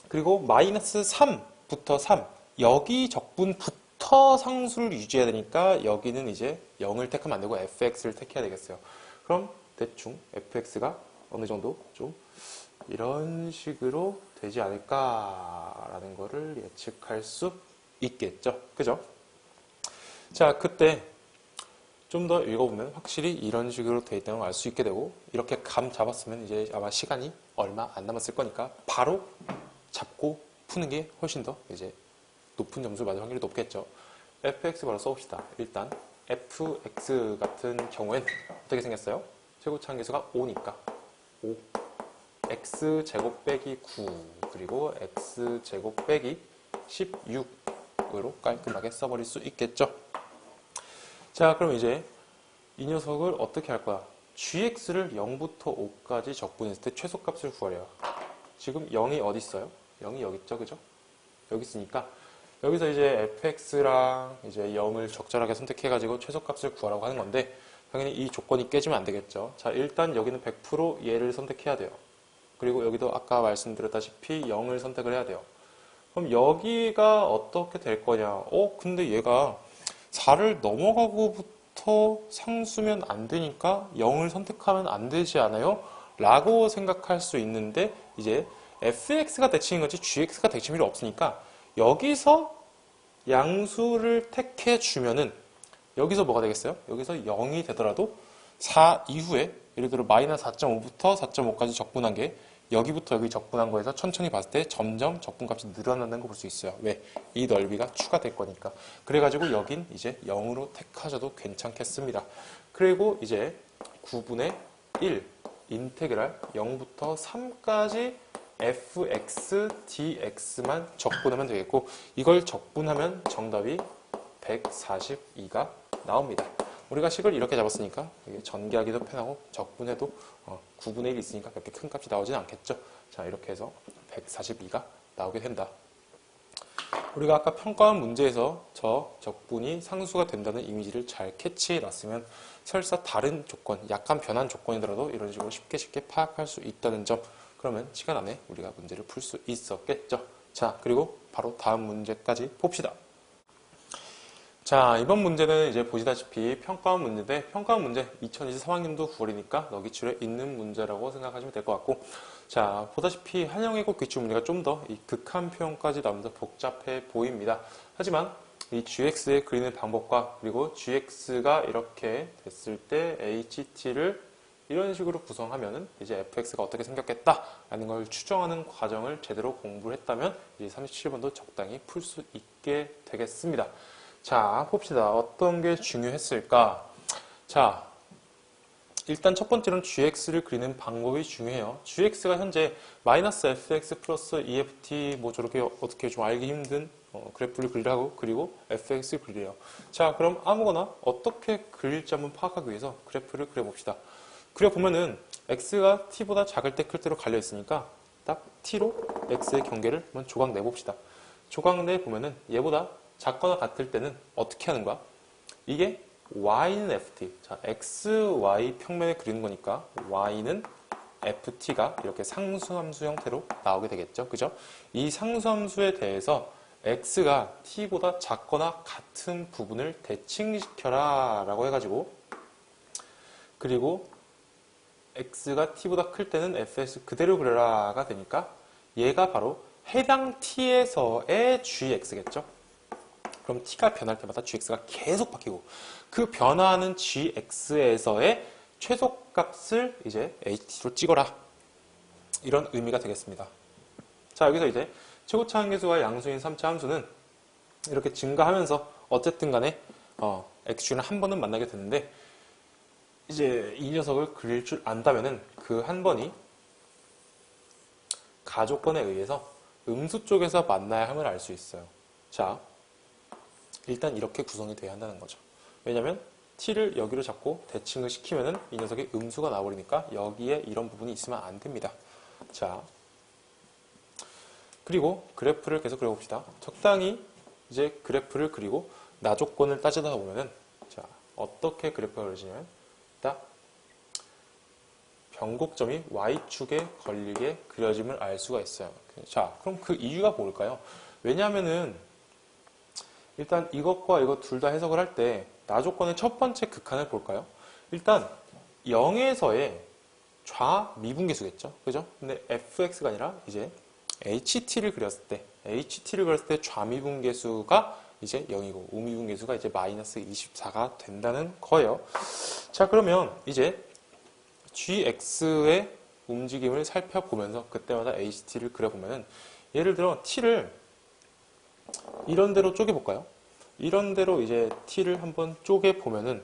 그리고 마이너스 3부터 3, 여기 적분부터 상수를 유지해야 되니까 여기는 이제 0을 택하면 안 되고 fx를 택해야 되겠어요. 그럼 대충 fx가 어느 정도 좀 이런 식으로 되지 않을까라는 거를 예측할 수 있겠죠. 그죠? 자, 그때 좀 더 읽어보면 확실히 이런 식으로 돼 있다는 걸 알 수 있게 되고, 이렇게 감 잡았으면 이제 아마 시간이 얼마 안 남았을 거니까 바로 잡고 푸는 게 훨씬 더 이제 높은 점수를 받을 확률이 높겠죠. fx 바로 써봅시다. 일단 fx 같은 경우엔 어떻게 생겼어요? 최고차 함계수가 5니까 5 x제곱 빼기 9 그리고 x제곱 빼기 16으로 깔끔하게 써버릴 수 있겠죠. 자, 그럼 이제 이 녀석을 어떻게 할 거야? gx를 0부터 5까지 적분했을 때 최소값을 구하래요. 지금 0이 어디 있어요? 0이 여기 있죠, 그죠? 여기 있으니까 여기서 이제 fx랑 이제 0을 적절하게 선택해가지고 최소값을 구하라고 하는 건데, 당연히 이 조건이 깨지면 안 되겠죠. 자, 일단 여기는 100% 얘를 선택해야 돼요. 그리고 여기도 아까 말씀드렸다시피 0을 선택을 해야 돼요. 그럼 여기가 어떻게 될 거냐? 근데 얘가 4를 넘어가고부터 상수면 안 되니까 0을 선택하면 안 되지 않아요? 라고 생각할 수 있는데, 이제 fx가 대칭인 거지 gx가 대칭 필요 없으니까 여기서 양수를 택해 주면은 여기서 뭐가 되겠어요? 여기서 0이 되더라도 4 이후에 예를 들어 마이너스 4.5부터 4.5까지 적분한 게 여기부터 여기 적분한 거에서 천천히 봤을 때 점점 적분값이 늘어나는 거 볼 수 있어요. 왜? 이 넓이가 추가될 거니까. 그래가지고 여긴 이제 0으로 택하셔도 괜찮겠습니다. 그리고 이제 9분의 1 인테그랄 0부터 3까지 fx dx만 적분하면 되겠고, 이걸 적분하면 정답이 142가 나옵니다. 우리가 식을 이렇게 잡았으니까 전개하기도 편하고 적분해도 9분의 1이 있으니까 그렇게 큰 값이 나오진 않겠죠. 자, 이렇게 해서 142가 나오게 된다. 우리가 아까 평가원 문제에서 저 적분이 상수가 된다는 이미지를 잘 캐치해 놨으면 설사 다른 조건, 약간 변한 조건이더라도 이런 식으로 쉽게 파악할 수 있다는 점, 그러면 시간 안에 우리가 문제를 풀 수 있었겠죠. 자, 그리고 바로 다음 문제까지 봅시다. 자, 이번 문제는 이제 보시다시피 평가원 문제인데, 평가원 문제 2023학년도 9월이니까 너기출에 있는 문제라고 생각하시면 될 것 같고, 자, 보다시피 한영애고 기출 문제가 좀 더 이 극한 표현까지 나오면서 복잡해 보입니다. 하지만 이 gx의 그리는 방법과 그리고 gx가 이렇게 됐을 때 ht를 이런 식으로 구성하면은 이제 fx가 어떻게 생겼겠다라는 걸 추정하는 과정을 제대로 공부를 했다면 이제 37번도 적당히 풀 수 있게 되겠습니다. 자, 봅시다. 어떤 게 중요했을까? 자, 일단 첫 번째로는 gx를 그리는 방법이 중요해요. gx가 현재 마이너스 fx 플러스 eft 뭐 저렇게 어떻게 좀 알기 힘든 그래프를 그리라고, 그리고 fx를 그리래요. 자, 그럼 아무거나 어떻게 그릴지 한번 파악하기 위해서 그래프를 그려봅시다. 그려보면은 x가 t보다 작을 때 클 때로 갈려 있으니까 딱 t로 x의 경계를 한번 조각 내봅시다. 조각 내보면은 얘보다 작거나 같을 때는 어떻게 하는 거야? 이게 y는 ft, 자, xy 평면에 그리는 거니까 y는 ft가 이렇게 상수함수 형태로 나오게 되겠죠. 그죠? 이 상수함수에 대해서 x가 t보다 작거나 같은 부분을 대칭시켜라 라고 해가지고, 그리고 x가 t보다 클 때는 fx 그대로 그려라가 되니까 얘가 바로 해당 t에서의 gx겠죠. 그럼 t가 변할 때마다 gx가 계속 바뀌고, 그 변화하는 gx에서의 최소값을 이제 ht로 찍어라, 이런 의미가 되겠습니다. 자, 여기서 이제 최고차 함계수와 양수인 3차 함수는 이렇게 증가하면서 어쨌든 간에 x축은 한 번은 만나게 되는데, 이제 이 녀석을 그릴 줄 안다면은 그 한 번이 가조건에 의해서 음수 쪽에서 만나야 함을 알 수 있어요. 자, 일단 이렇게 구성이 돼야 한다는 거죠. 왜냐면 t를 여기로 잡고 대칭을 시키면은 이 녀석이 음수가 나와버리니까 여기에 이런 부분이 있으면 안 됩니다. 자, 그리고 그래프를 계속 그려봅시다. 적당히 이제 그래프를 그리고 나조건을 따지다 보면은, 자, 어떻게 그래프가 그려지냐면 딱 변곡점이 y축에 걸리게 그려짐을 알 수가 있어요. 자, 그럼 그 이유가 뭘까요? 왜냐면은 일단 이것과 이것 둘 다 해석을 할 때 나조건의 첫 번째 극한을 볼까요? 일단 0에서의 좌미분계수겠죠. 그죠? 근데 fx가 아니라 이제 ht를 그렸을 때 좌미분계수가 이제 0이고 우미분계수가 이제 마이너스 24가 된다는 거예요. 자, 그러면 이제 gx의 움직임을 살펴보면서 그때마다 ht를 그려보면은 예를 들어 t를 이런 대로 쪼개볼까요? 이런 대로 이제 t를 한번 쪼개보면은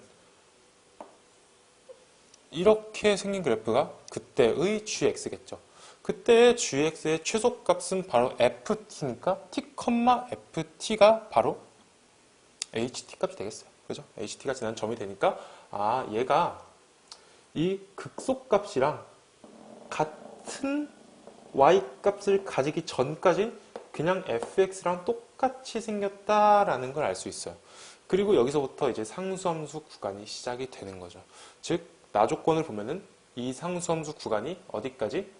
이렇게 생긴 그래프가 그때의 gx겠죠. 그때의 gx의 최소값은 바로 ft니까 t, ft가 바로 ht 값이 되겠어요. 그죠? ht가 지난 점이 되니까 아, 얘가 이 극소값이랑 같은 y 값을 가지기 전까지 그냥 fx랑 똑같이 생겼다라는 걸 알 수 있어요. 그리고 여기서부터 이제 상수함수 구간이 시작이 되는 거죠. 즉, 나조건을 보면은 이 상수함수 구간이 어디까지?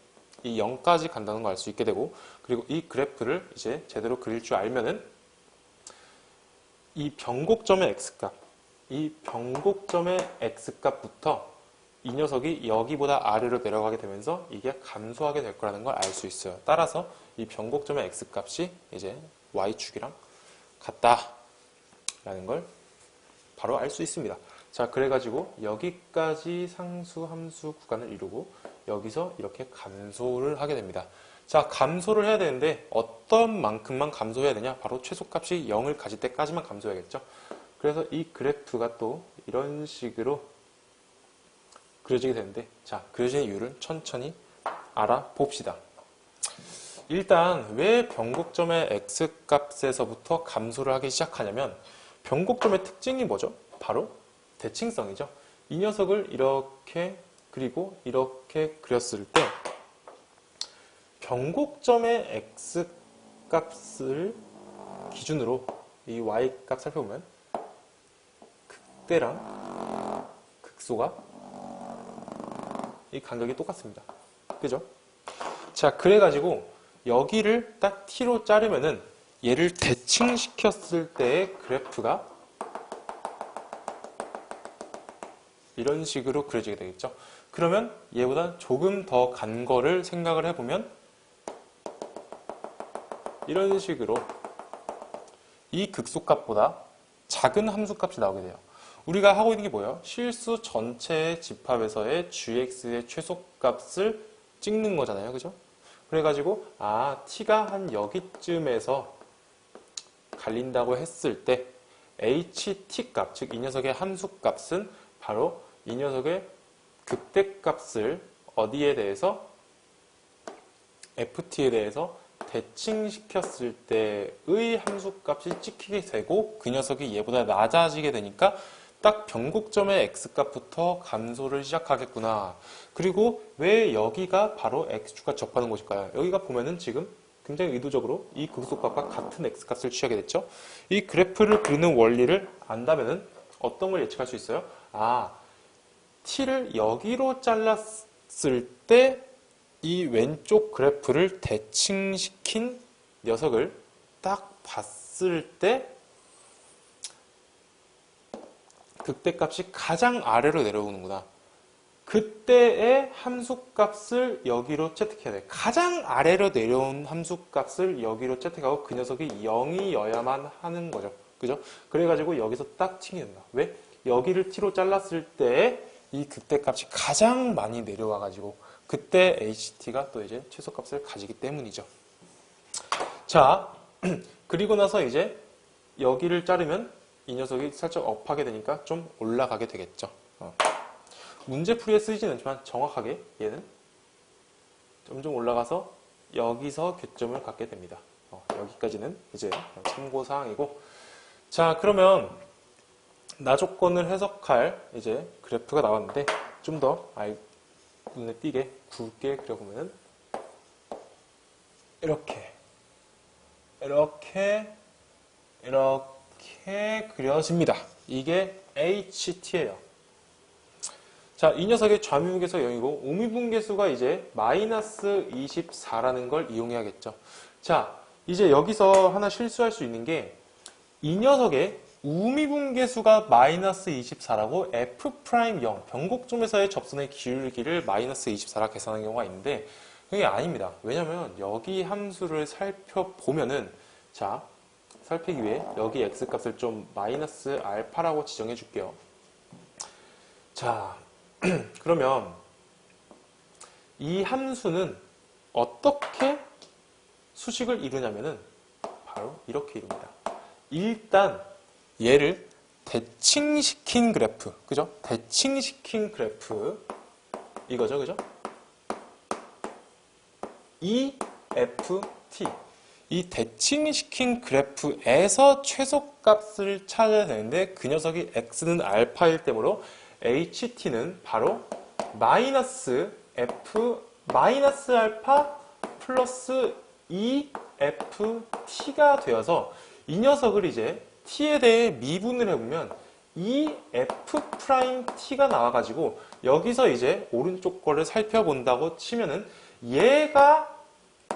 이 0까지 간다는 걸 알 수 있게 되고, 그리고 이 그래프를 이제 제대로 그릴 줄 알면은 이 변곡점의 x값, 이 변곡점의 x값부터 이 녀석이 여기보다 아래로 내려가게 되면서 이게 감소하게 될 거라는 걸 알 수 있어요. 따라서 이 변곡점의 x값이 이제 y축이랑 같다라는 걸 바로 알 수 있습니다. 자, 그래가지고 여기까지 상수함수 구간을 이루고 여기서 이렇게 감소를 하게 됩니다. 자, 감소를 해야 되는데 어떤 만큼만 감소해야 되냐? 바로 최소값이 0을 가질 때까지만 감소해야겠죠. 그래서 이 그래프가 또 이런 식으로 그려지게 되는데, 자, 그려지는 이유를 천천히 알아봅시다. 일단 왜 변곡점의 x값에서부터 감소를 하기 시작하냐면 변곡점의 특징이 뭐죠? 바로 대칭성이죠. 이 녀석을 이렇게 그리고 이렇게 그렸을 때 변곡점의 x값을 기준으로 이 y값 살펴보면 극대랑 극소가 이 간격이 똑같습니다. 그죠? 자, 그래가지고 여기를 딱 t로 자르면은 얘를 대칭시켰을 때의 그래프가 이런 식으로 그려지게 되겠죠. 그러면 얘보다 조금 더 간 거를 생각을 해보면 이런 식으로 이 극소값보다 작은 함수값이 나오게 돼요. 우리가 하고 있는 게 뭐예요? 실수 전체의 집합에서의 gx의 최소값을 찍는 거잖아요. 그죠? 그래가지고 아, t가 한 여기쯤에서 갈린다고 했을 때 ht 값, 즉 이 녀석의 함수값은 바로 이 녀석의 극대값을 어디에 대해서? ft에 대해서 대칭시켰을 때의 함수값이 찍히게 되고 그 녀석이 얘보다 낮아지게 되니까 딱 변곡점의 x값부터 감소를 시작하겠구나. 그리고 왜 여기가 바로 x축과 접하는 곳일까요? 여기가 보면은 지금 굉장히 의도적으로 이 극소값과 같은 x값을 취하게 됐죠. 이 그래프를 그리는 원리를 안다면은 어떤 걸 예측할 수 있어요? 아, t를 여기로 잘랐을 때 이 왼쪽 그래프를 대칭시킨 녀석을 딱 봤을 때 극대값이 가장 아래로 내려오는구나. 그때의 함수값을 여기로 채택해야 돼. 가장 아래로 내려온 함수값을 여기로 채택하고 그 녀석이 0이어야만 하는 거죠. 그죠? 그래가지고 여기서 딱 튕긴다. 왜? 여기를 t로 잘랐을 때 이 극대값이 가장 많이 내려와가지고 그때 ht가 또 이제 최소값을 가지기 때문이죠. 자, 그리고 나서 이제 여기를 자르면 이 녀석이 살짝 업하게 되니까 좀 올라가게 되겠죠. 문제풀이에 쓰이지는 않지만 정확하게 얘는 점점 올라가서 여기서 교점을 갖게 됩니다. 여기까지는 이제 참고사항이고, 자, 그러면 나조건을 해석할 이제 그래프가 나왔는데 좀 더 눈에 띄게 굵게 그려보면 이렇게 그려집니다. 이게 HT예요. 자, 이 녀석의 좌미분계수가 0이고 우미분계수가 이제 마이너스 24라는 걸 이용해야겠죠. 자, 이제 여기서 하나 실수할 수 있는 게 이 녀석의 우미분계수가 마이너스 24라고 F'0 변곡점에서의 접선의 기울기를 마이너스 24라 계산한 경우가 있는데 그게 아닙니다. 왜냐면 여기 함수를 살펴보면은 자, 살피기 위해 여기 x값을 좀 마이너스 알파라고 지정해 줄게요. 자, 그러면 이 함수는 어떻게 수식을 이루냐면은 바로 이렇게 이룹니다. 일단 얘를 대칭시킨 그래프, 그죠? 대칭시킨 그래프 이거죠, 그죠? EFT 이 대칭시킨 그래프에서 최소값을 찾아야 되는데 그 녀석이 x는 알파일 때므로 HT는 바로 마이너스 F 마이너스 알파 플러스 EFT가 되어서 이 녀석을 이제 t에 대해 미분을 해보면 EF'T가 나와가지고 여기서 이제 오른쪽 거를 살펴본다고 치면은 얘가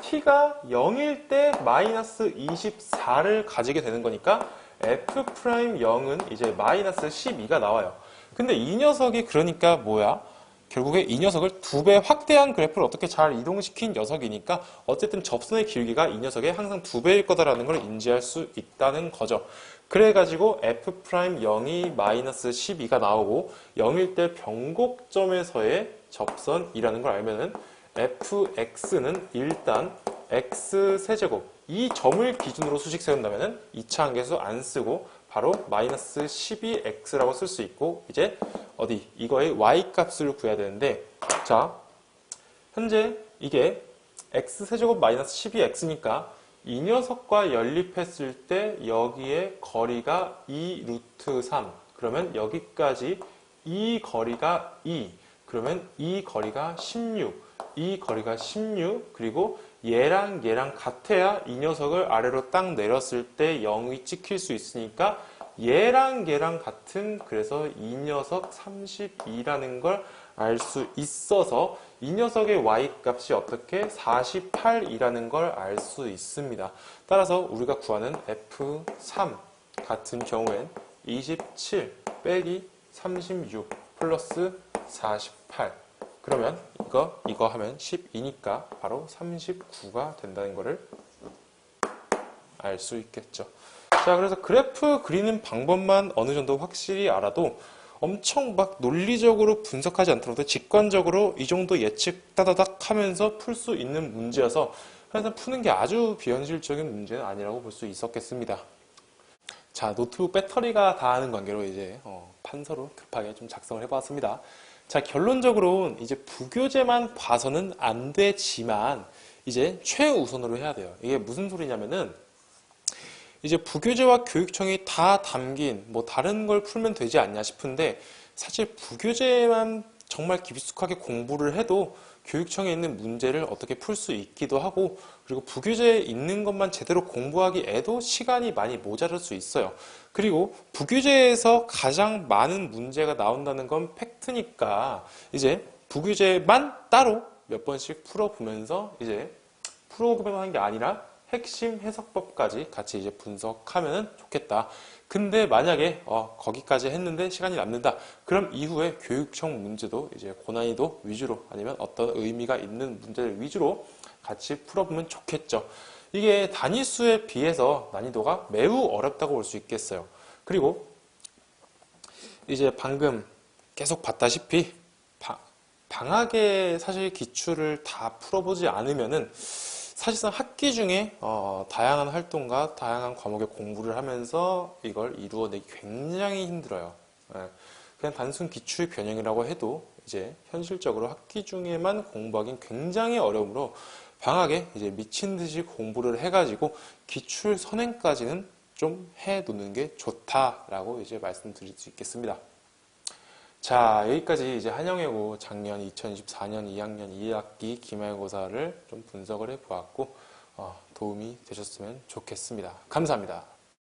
t가 0일 때 마이너스 24를 가지게 되는 거니까 F'0은 이제 마이너스 12가 나와요. 근데 이 녀석이 그러니까 뭐야? 결국에 이 녀석을 2배 확대한 그래프를 어떻게 잘 이동시킨 녀석이니까 어쨌든 접선의 길이가 이 녀석의 항상 2배일 거다라는 걸 인지할 수 있다는 거죠. 그래가지고 F'0이 마이너스 12가 나오고 0일 때 변곡점에서의 접선이라는 걸 알면은 fx는 일단 x세제곱 이 점을 기준으로 수식 세운다면은 2차 함계수 안 쓰고 바로 마이너스 12x라고 쓸 수 있고 이제 어디 이거의 y 값을 구해야 되는데 자 현재 이게 x세제곱 마이너스 12x니까 이 녀석과 연립했을 때 여기에 거리가 2 루트 3 그러면 여기까지 이 거리가 2 그러면 이 거리가 16 이 거리가 16 그리고 얘랑 같아야 이 녀석을 아래로 딱 내렸을 때 0이 찍힐 수 있으니까 얘랑 같은 그래서 이 녀석 32라는 걸 알 수 있어서 이 녀석의 y 값이 어떻게 48이라는 걸 알 수 있습니다. 따라서 우리가 구하는 F3 같은 경우엔 27 빼기 36 플러스 48 그러면 이거 하면 12니까 바로 39가 된다는 것을 알 수 있겠죠. 자, 그래서 그래프 그리는 방법만 어느 정도 확실히 알아도 엄청 막 논리적으로 분석하지 않더라도 직관적으로 이 정도 예측 따다닥 하면서 풀 수 있는 문제여서 그래서 푸는 게 아주 비현실적인 문제는 아니라고 볼 수 있었겠습니다. 자, 노트북 배터리가 다하는 관계로 이제 판서로 급하게 좀 작성을 해봤습니다. 자, 결론적으로 이제 부교재만 봐서는 안 되지만 이제 최우선으로 해야 돼요. 이게 무슨 소리냐면은 이제 부교재와 교육청이 다 담긴 뭐 다른 걸 풀면 되지 않냐 싶은데 사실 부교재만 정말 깊숙하게 공부를 해도 교육청에 있는 문제를 어떻게 풀 수 있기도 하고 그리고 부교재에 있는 것만 제대로 공부하기에도 시간이 많이 모자랄 수 있어요. 그리고 부교재에서 가장 많은 문제가 나온다는 건 팩트니까 이제 부교재만 따로 몇 번씩 풀어보면서 이제 풀어보면 하는 게 아니라 핵심 해석법까지 같이 이제 분석하면 좋겠다. 근데 만약에 거기까지 했는데 시간이 남는다. 그럼 이후에 교육청 문제도 이제 고난이도 위주로 아니면 어떤 의미가 있는 문제를 위주로 같이 풀어보면 좋겠죠. 이게 단위수에 비해서 난이도가 매우 어렵다고 볼 수 있겠어요. 그리고 이제 방금 계속 봤다시피 방학에 사실 기출을 다 풀어보지 않으면은 사실상 학기 중에 다양한 활동과 다양한 과목의 공부를 하면서 이걸 이루어내기 굉장히 힘들어요. 그냥 단순 기출 변형이라고 해도 이제 현실적으로 학기 중에만 공부하기는 굉장히 어려우므로 방학에 이제 미친 듯이 공부를 해가지고 기출 선행까지는 좀 해놓는 게 좋다라고 이제 말씀드릴 수 있겠습니다. 자, 여기까지 이제 한영예고 작년 2024년 2학년 2학기 기말고사를 좀 분석을 해보았고 도움이 되셨으면 좋겠습니다. 감사합니다.